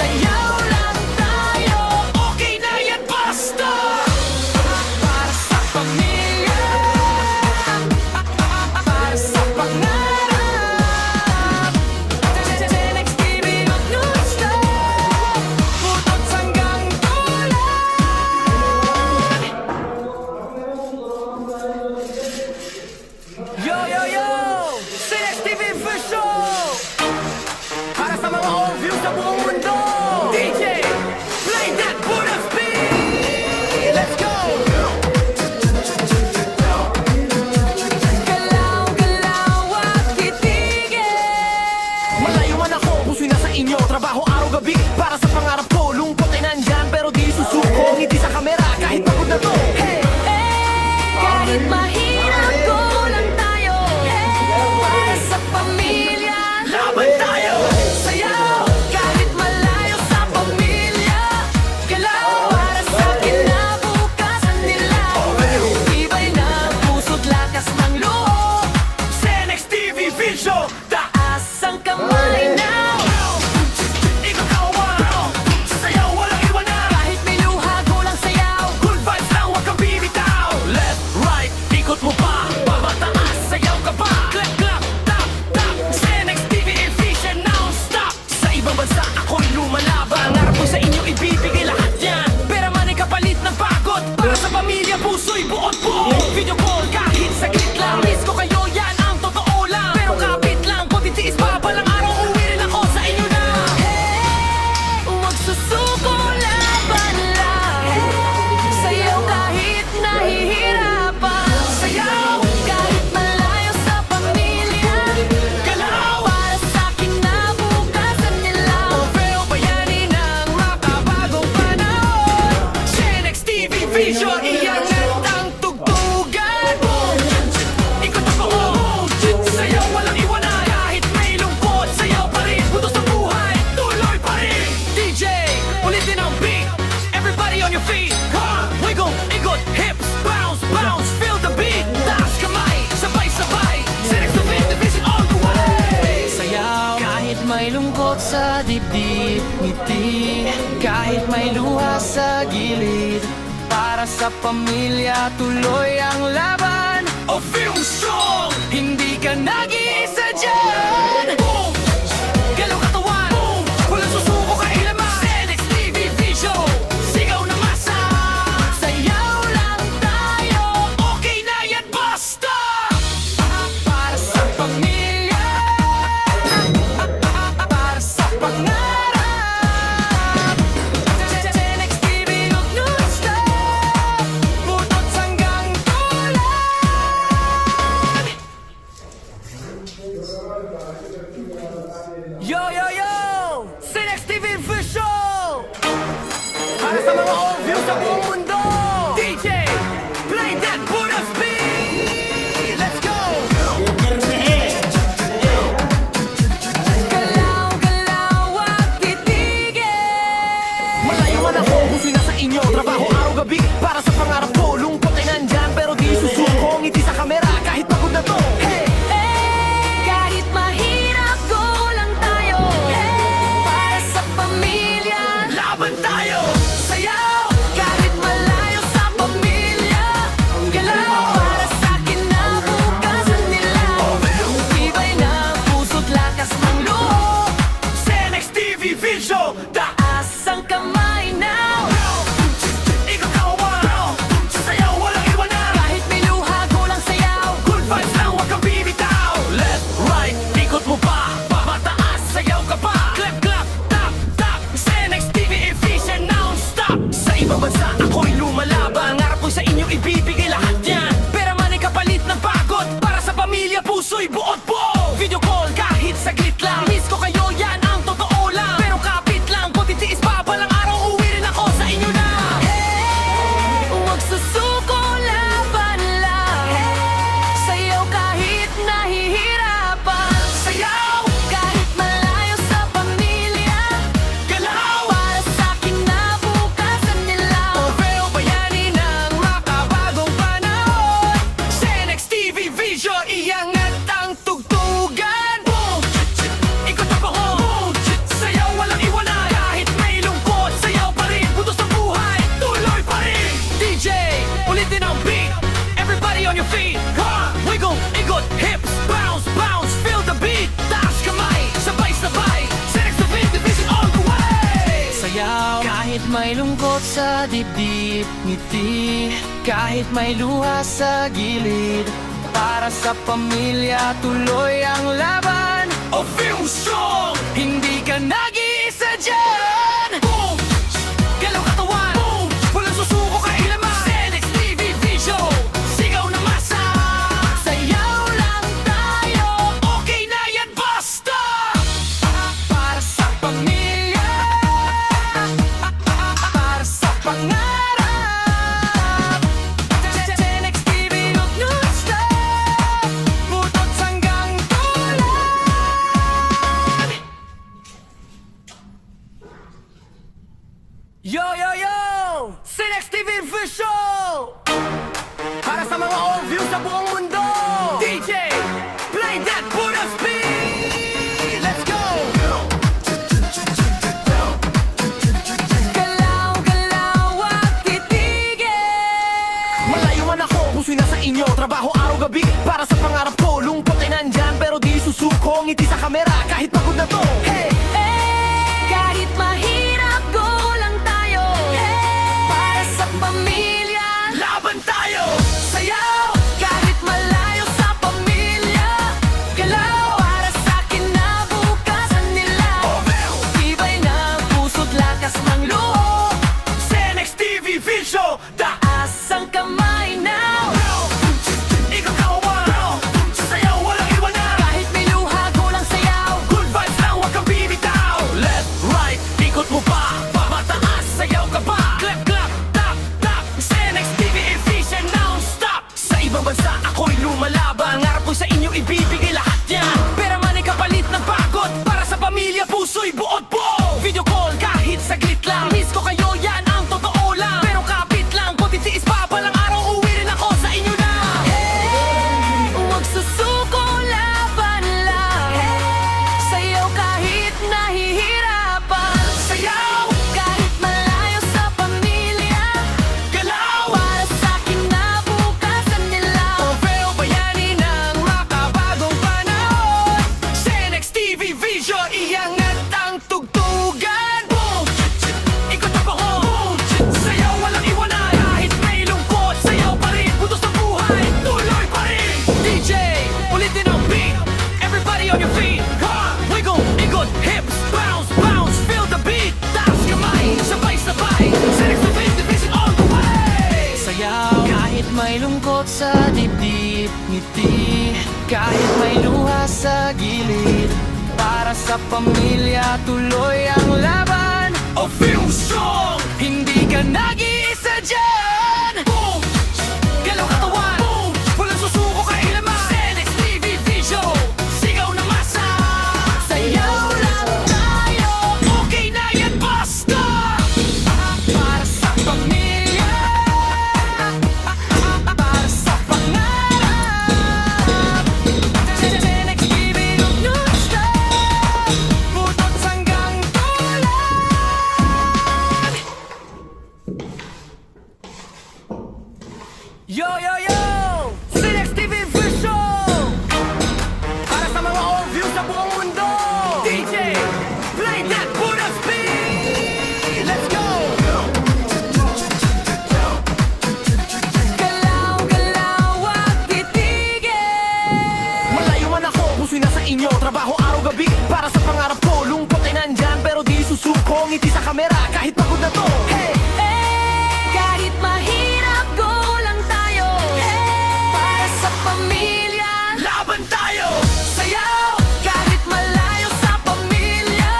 Sayaw lang tayo, okay na yan, basta. Para sa pamilya, para sa pangarap. Senex TV, non-stop, putot hanggang dulo. Yo, yo, yo! Senex TV Vision! Para sa mga all-view sa buong mundo! DJ, play that Buddha speed! Let's go! Galaw, galaw at titigil! Malayo man ako, puso'y nasa inyo. Trabaho araw-gabi para sa pangarap ko. Lungkot ay nandyan pero di susuko. Ngiti sa kamera kahit pagod na to. Hey! Kahit mahirap ko lang tayo. Para sa pamilya, laban tayo. Sayaw, kahit malayo sa pamilya. Galaw, para sa kinabukasan nila. Iba'y ng puso't lakas ng loob. Senex TV Vision, taas ang kamay now. Ikaw kawan, sayaw walang iwanan. Kahit may luha, kulang sayaw. Good vibes lang, huwag kang bibitaw. Left, right, ikot mo pa. Babataas, sayaw ka pa. Clap, clap, tap, tap. Senex TV Vision, non-stop. Sa ibang bansa, ako'y lumalaban. Ngarap ko sa inyo, ibibigay lahat yan. Pera man ay kapalit ng pagod. Para sa pamilya, puso'y buod buo. Video call, kahit saglit lang. Miss ko kayo, yan ang totoo lang. Pero kapit lang, kung titiis pa palang araw, uwi rin ako sa inyo na. Hey, huwag susuko, laban lang. Sayaw kahit nahihirapan. Sayaw kahit malayo sa pamilya. Galaw para sa kinabukasan nila. Pero bayanin ang makabagong panahon. Senex TV Vision, iyan ang tugtugan. Ikot ako, sayaw walang iwanan. Kahit may lungkot, sayaw pa rin. Buto sa buhay, tuloy pa rin. DJ, ulitin ang beat. Everybody on your feet. Wiggle, ikot, hips, bounce, bounce. Feel the beat. Taas kamay, sabay-sabay. Senex TV Vision all the way. Sayaw, kahit may lungkot sa dibdib. Ngiti, kahit may luha sa gilid. Para sa pamilya, tuloy ang laban. O film strong, hindi ka nag-iisa dyan. Boom! Galaw katawan, boom! Walang susuko kailaman. Senex TV Vision, sigaw na masa. Sayaw lang tayo, okay na yan, basta. Para sa pamilya, para sa pangarap. Senex TV, non-stop, putot hanggang dulo. Yo, yo, yo! Senex TV Vision! Para sa mga all-view sa buong mundo! DJ, play that Buddha speed! Let's go! Galaw, galaw at titigil! Malayo man ako, puso'y nasa inyo. Trabaho araw-gabi para sa pangarap ko. Lungkot ay nandyan pero di susuko. Ngiti sa kamera kahit pagod na to. Hey! Kahit mahirap, go lang tayo. Para sa pamilya, laban tayo. Sayaw, kahit malayo sa pamilya. Galaw, para sa kinabukasan nila. Iba'y ng puso't lakas ng loob. Senex TV Vision, taas ang kamay now. Ikaw kawan, sayaw walang iwanan. Kahit may luha, kulang sayaw. Good vibes lang, huwag kang bibitaw. Left, right, ikot mo pa. Mataas, sayaw ka pa. Clap, clap, tap, tap. Senex TV Vision, non-stop. Sa ibang bansa, ako'y lumalaban. Ngarap ko sa inyo, ibibigay lahat yan. Pera man ay kapalit ng pagod. Para sa pamilya, puso'y buod buo. Video call, kahit saglit lang. Miss ko kayo, yan ang totoo lang. Pero kapit lang, kung titiis pa palang araw, may lungkot sa dibdib, ngiti. Kahit may luha sa gilid, para sa pamilya tuloy ang laban. O film song, hindi ka nag-iisa dyan. Boom! Galaw katawan, boom! Walang susuko kailaman. Senex TV Vision, sigaw na masa. Sayaw lang tayo, okay na yan, basta. Para sa pamilya, para sa pangarap. Senex TV, huwag non-stop, butot hanggang tulan. Yo, yo, yo! Senex TV Visual! Para sa mga all views sa buong mundo! DJ, play that Buddha speed! Let's go! Galaw, galaw at titigil! Malayo man ako, puso'y nasa inyo. Trabaho araw-gabi para sa pangarap ko. Lungkot ay nandyan pero di susuko. Ngiti sa kamera kahit pagod na to. Hey! Kahit mahirap, go lang tayo. Para sa pamilya, laban tayo. Sayaw, kahit malayo sa pamilya. Galaw, para sa kinabukasan nila. Tibay ng puso't lakas ng loob. Senex TV Vision, taas ang kamay now. Ikaw kawan, sayaw walang iwanan. Kahit may luha, go lang sayaw. Good vibes lang, huwag kang bibitaw. Left, right, ikot mo pa. Pamataas, sayaw ka pa. Clap, clap, tap, tap. Senex TV Vision non-stop. Sa ibang bansa, ako'y lumalaban. Ngarap ko sa inyo ibibigay lahat yan. Pera man ay kapalit ng pagod. Para sa pamilya, puso'y buod po. Video call kahit saglit lang. Miss ko kayo, yan ang totoo lang. Pero kapit lang, kung titiis pa palang araw, uwi rin ako sa inyo na. Huwag susuko, laban lang. Sayaw kahit nahihirapan. Sayaw kahit malayo sa pamilya. Galaw para sa kinabukasan nila. Orfeo bayani ng makabagong panahon. Senex TV Vision, iangat ang tugtugan. Boom! Ikot ang pahon. Boom! Sayaw walang iwanan. Kahit may lungkot, sayaw pa rin. Butos ng buhay, tuloy pa rin. DJ, ulitin ang beat. Everybody on your feet. Ha! Wiggle, ikot, hips, bounce, bounce. Feel the beat. Taas kamay, sabay-sabay. Senex TV Division all the way. Sayaw, kahit may lungkot sa dibdib, ngiti. Kahit may luha sa gilid, para sa pamilya tuloy ang laban. O film song, hindi ka nag-iisa dyan. Boom! Galaw katawan, boom! Walang susuko kailaman. Senex TV Vision, sigaw na masa. Sayaw lang tayo, okay na yan, basta. Para sa pamilya, para sa pangarap. Senex TV, non-stop, butot hanggang tulan. Yo, yo, yo! Senex TV Vision! Para sa mga all views sa buong mundo! DJ, play that Buddha speed! Let's go! Galaw, galaw at titigil! Malayo man ako, puso'y nasa inyo. Trabaho araw-gabi para sa pangarap ko. Lungkot ay nandyan pero di susuko. Ngiti sa kamera kahit pagod na to. Hey! Kahit mahirap, go lang tayo. Para sa pamilya, laban tayo. Sayaw, kahit malayo sa pamilya.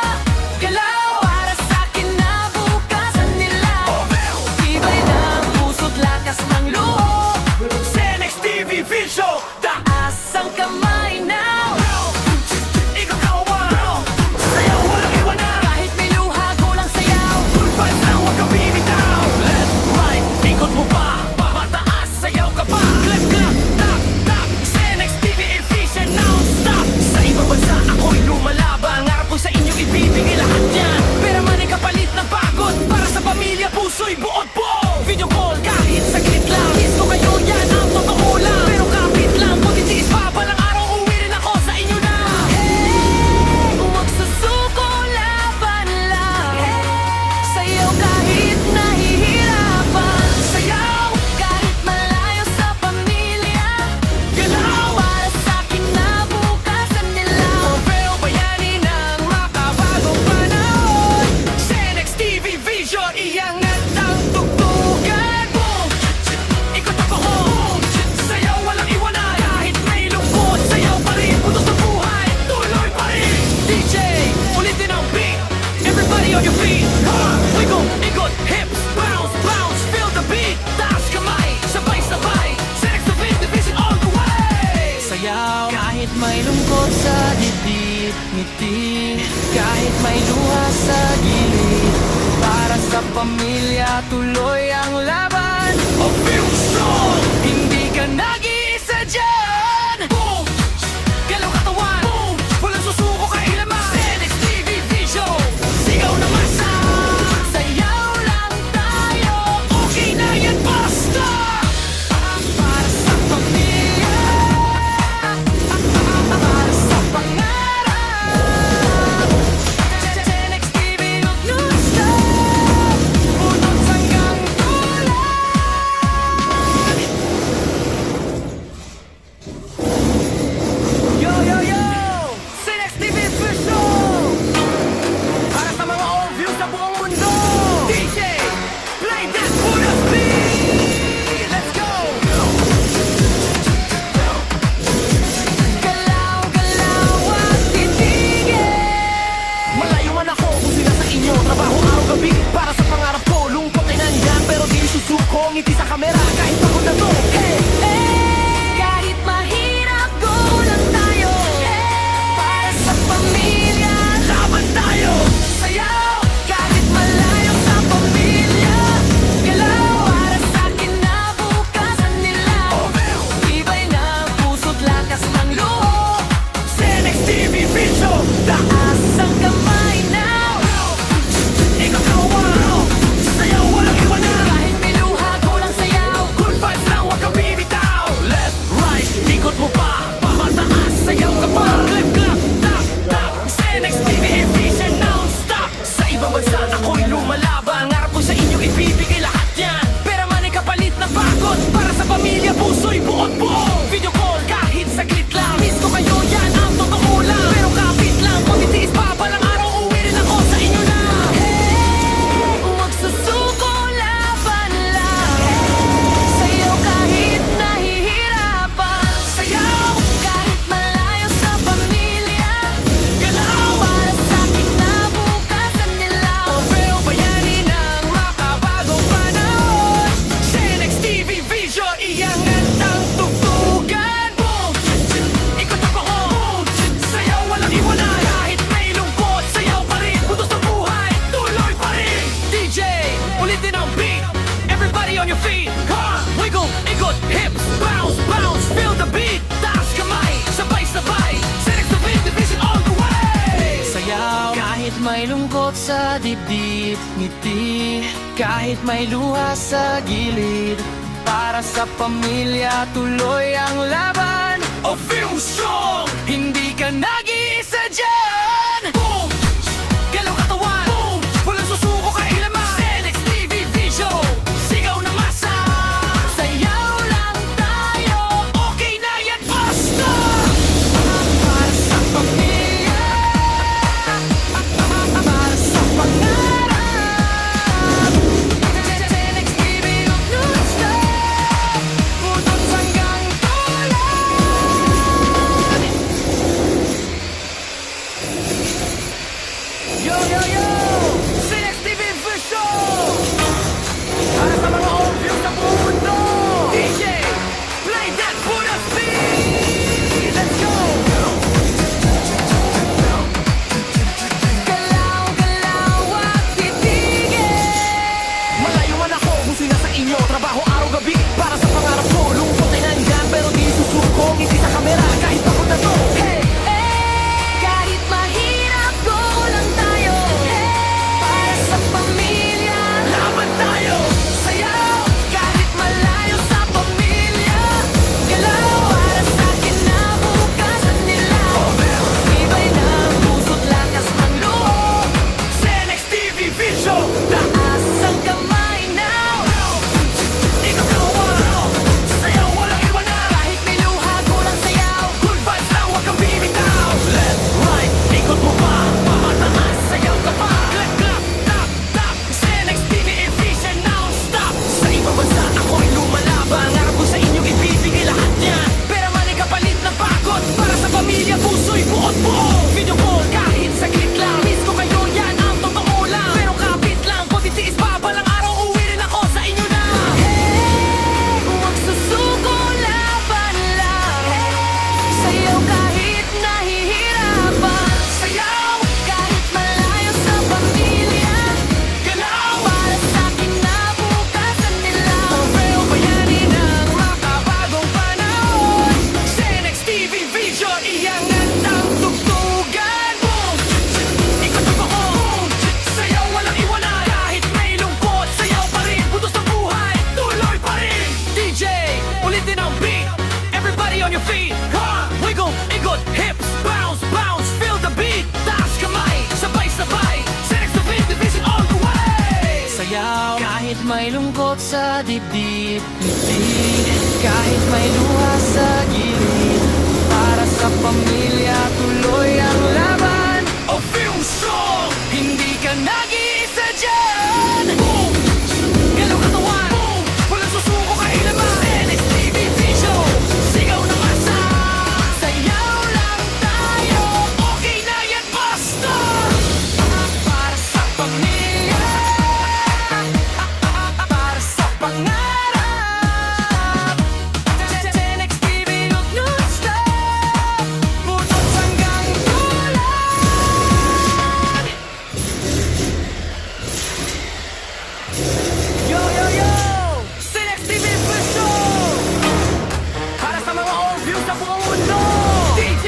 Galaw, para sa kinabukasan nila. Tibay ng puso't lakas ng loob. Senex TV Vision, taas ang kamay now. Ikaw kawan, sayaw walang iwanan. Kahit may luha, go lang sayaw. ngiti kahit may luha sa gilid. Para sa pamilya tuloy ang laban. A film song, hindi ka nag-iisa dyan. Boom! Galaw katawan. Boom! Walang susuko kailaman. Senex TV Vision, sigaw na masa. Sayaw lang tayo, okay na yan, basta. Para sa pamilya, para sa pangarap. Senex TV, huwag non-stop. Putot hanggang tulan. Yo, yo, yo! Senex TV Vision, para sa mga all views sa buong mundo. DJ, play that for us, please. Let's go! Galaw, galaw at titigil. Malayo man ako kung sila sa inyo. Trabaho araw-gabi para sa pangarap ko. Lungkot ay nandyan pero di susuko. Ngiti sa kamera kahit pagod na to. Hey, hey! Kahit mahirap, go lang tayo. Para sa pamilya, laban tayo. Sayaw, kahit malayo sa pamilya. Galaw, para sa kinabukasan nila. Tibay ng puso't lakas ng loob. Senex TV Vision, taas ang kamay now. Ikaw kawan, sayaw walang iwanan. Kahit may luha, kulang sayaw. Good vibes lang, huwag kang bibitaw. Left, right, ikot mo pa. Pamataas, sayaw ka pa. Clap, clap, tap, tap. Senex TV Vision non-stop. Sa ibang bansa ako'y lumalaban. Ngarap ko sa inyo ibibigay lahat yan. Pera man ay kapalit na pagod. Para sa pamilya, puso'y buot buo. Video call kahit saglit lang. Miss ko kayo, yan ang totoo lang. Pero kapit lang, magtitiis pa balang araw. Uwi rin ako sa inyo na. Hey, huwag susuko, laban lang. Sayaw kahit nahihirapan. Sayaw kahit malayo sa pamilya. Galaw para sa kinabukasan nila. Pero bayani ng makabagong panahon. Senex TV Vision, iyangan ang tugtugan. Boom! Ikot ako. Boom! Sayaw walang iwanan. Kahit may lungkot, sayaw pa rin. Putos ng buhay, tuloy pa rin. DJ, ulitin ang beat. Everybody on your feet. Come, wiggle, ikot, hips, bounce, bounce. Feel the beat. Taas kamay, sabay-sabay. Senex TV Vision all the way. Sayaw kahit may lungkot sa dibdib. Ngiti kahit may luha sa gilid. Para sa pamilya tuloy ang laban. A film song, hindi ka nag-iisa dyan. Boom! Galaw katawan. Boom! Walang susuko kailaman. Senex TV Vision, sigaw na masa. Sayaw lang tayo, okay na yan, basta. Para sa pamilya, para sa pangarap. Senex TV, huwag non-stop. Putot hanggang tulan. Yo, yo, yo! Senex TV Vision, para sa mga all views sa buong mundo. DJ, play that for us, please. Let's go! Galaw, galaw at titigil. Malayo man ako kung sila sa inyo. Trabaho araw-gabi para sa pangarap ko. Lungkot ay nandyan pero di susuko. Ngiti sa kamera kahit pagod na to. Hey! Kahit mahirap, go lang tayo. may lungkot sa dibdib, kahit may luha sa gilid, para sa pamilya tuloy ang laban. O feel strong, hindi ka nag-iisa dyan. Boom! Galaw katawan, boom! Walang susuko kailanman. NXTV Vision, sigaw ng masa. Sayaw lang tayo, okay na yan, basta. Para sa pamilya, para sa pangarap. NXTV, huwag non-stop, butot hanggang dulan. Yo, yo, yo! NXTV Vision, para sa mga old views sa buong mundo. DJ,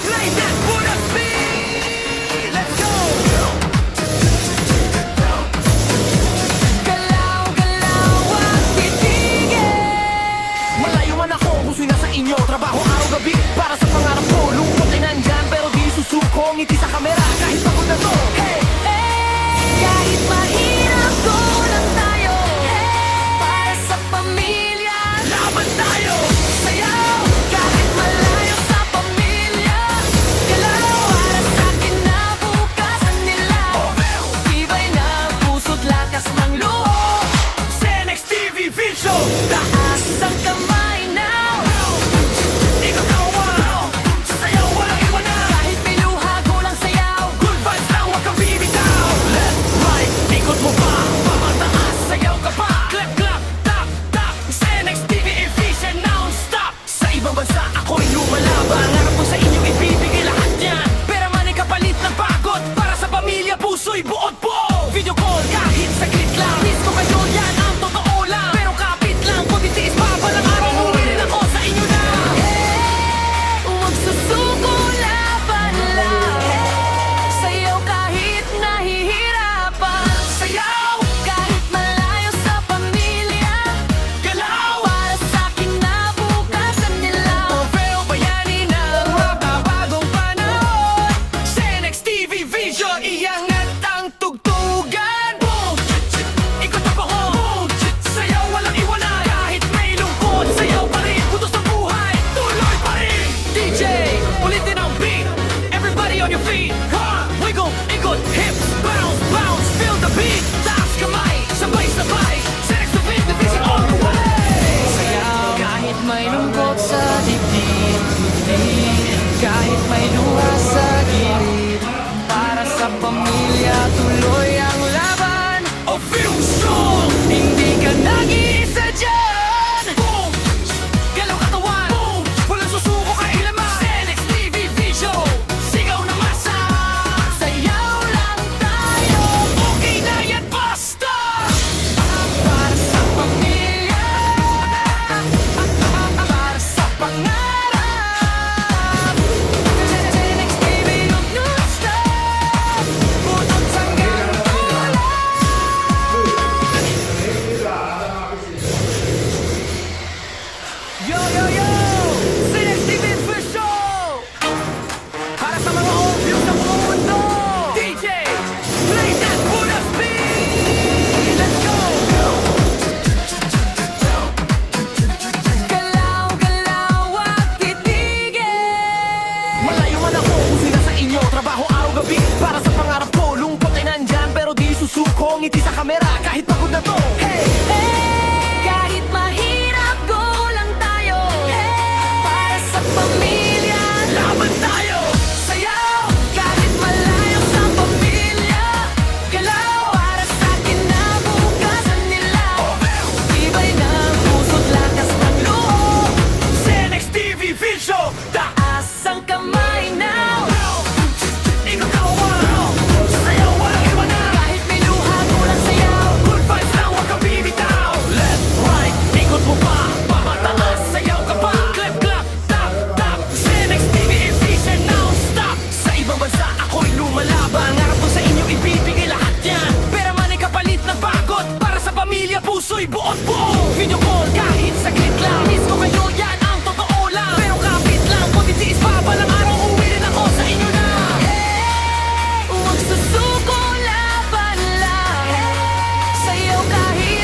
play that for the speed. Let's go! Galaw, galaw at titigil. Malayo man ako, puso'y nasa inyo. Trabaho araw-gabi para sa pangarap ko. Lungkot ay nandyan pero di susuko. Ngiti sa kamera kahit pagod na to. Hey! Kahit mahirap ko lang tayo. Para sa pamilya, laban tayo. Sayaw, kahit malayo sa pamilya. Galaw, para sa kinabukasan nila. Tibay na puso't lakas ng loob. Sa NXTV Vision, taas ang kamay now. Ikaw kawan, sasayaw walang iwanan. Kahit may luha, kulang sayaw. Good vibes lang, huwag kang bibitaw. Left, right, ikot mo pa. Pamataas, sayaw ka pa. Clap, clap, tap, tap. Sa NXTV Vision non-stop. Sa ibang bansa, ako'y lumalaban. Harap ko sa inyo, ibibigay lahat yan. Pera man ay kapalit ng pagod. Para sa pamilya, puso'y buod po. Video call, kahit saglit lang. Miss ko kayo, yan ang totoo lang. Pero kapit lang, kung titiis pa palang araw, uwi rin ako sa inyo na. Huwag susuko, laban lang. Sayaw kahit nahihirapan. Sayaw kahit malayo sa pamilya. Galaw para sa kinabukasan nila. Pero bayani ng mababagong panahon. Sa NXTV Vision, iangat ang tugtugan. Boom! Ikot ang pahon. Sayaw walang iwanan. Kahit may lungkot, sayaw pa rin. Putos ng buhay, tuloy pa rin. DJ, ulitin ang beat. Everybody on your feet. Ha! Wiggle, ikot, hips, bounce, bounce. Feel the beat. Taas kamay, sabay-sabay. Sa NXTV Vision all the way. Sayaw kahit may lungkot sa dibdib, kahit may luha sa gilid, para sa pamilya tuloy ang laban. O feel strong, hindi ka nag-iisa dyan. Boom! Galaw katawan, boom! Walang susuko kailanman. Sa NXTV Vision, sigaw ng masa. Sayaw lang tayo, okay na yan, basta. Para sa pamilya, para sa pangarap. NXTV, huwag non-stop, butot hanggang dulan. Yo, yo, yo! Sa NXTV Vision, para sa mga old views sa buong mundo. DJ, play that for the speed. Let's go! Galaw, galaw at titigil. Malayo man ako, puso'y nasa inyo. Trabaho araw-gabi para sa pangarap ko. Lungkot ay nandyan pero di susuko. Ngiti sa kamera kahit pagod na to. Hey! Kahit mahirap, go lang tayo. Para sa pamilya, laban tayo. Sayaw, kahit malayo sa pamilya. Galaw, para sa kinabukasan nila. Tibay na puso't lakas ng loob. Sa NXTV Vision, taas ang kamay now. Ikaw kawan, sayaw walang iwanan. Kahit may luha, kulang sayaw. Good vibes lang, huwag kang bibitaw. Left, right, ikot mo pa. Pamataas, sayaw ka pa. Clap, clap, tap, tap. Sa NXTV Vision non-stop. Sa ibang bansa, ako'y lumalaban. Harap ko sa inyo, ibibigay lahat yan. Pera man ay kapalit ng pagod. Para sa pamilya, puso'y buod buo. Video call, kahit saglit lang. Miss ko kayo, yan ang totoo lang. Pero kapit lang, kung titiis pa palang araw, uwi rin ako sa inyo na. Huwag susuko, laban lang. Sayaw kahit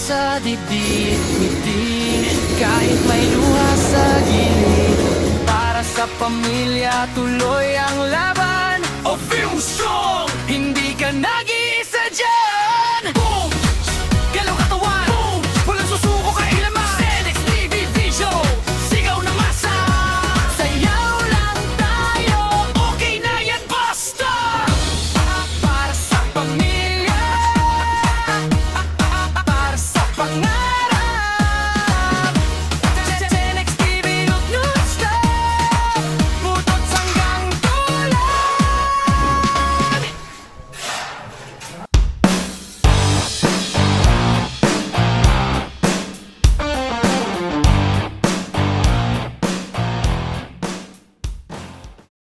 sa dibdib, ngiti kahit may luha sa gilid. Para sa pamilya, tuloy ang laban. O feel strong, hindi ka nag-iisa dyan.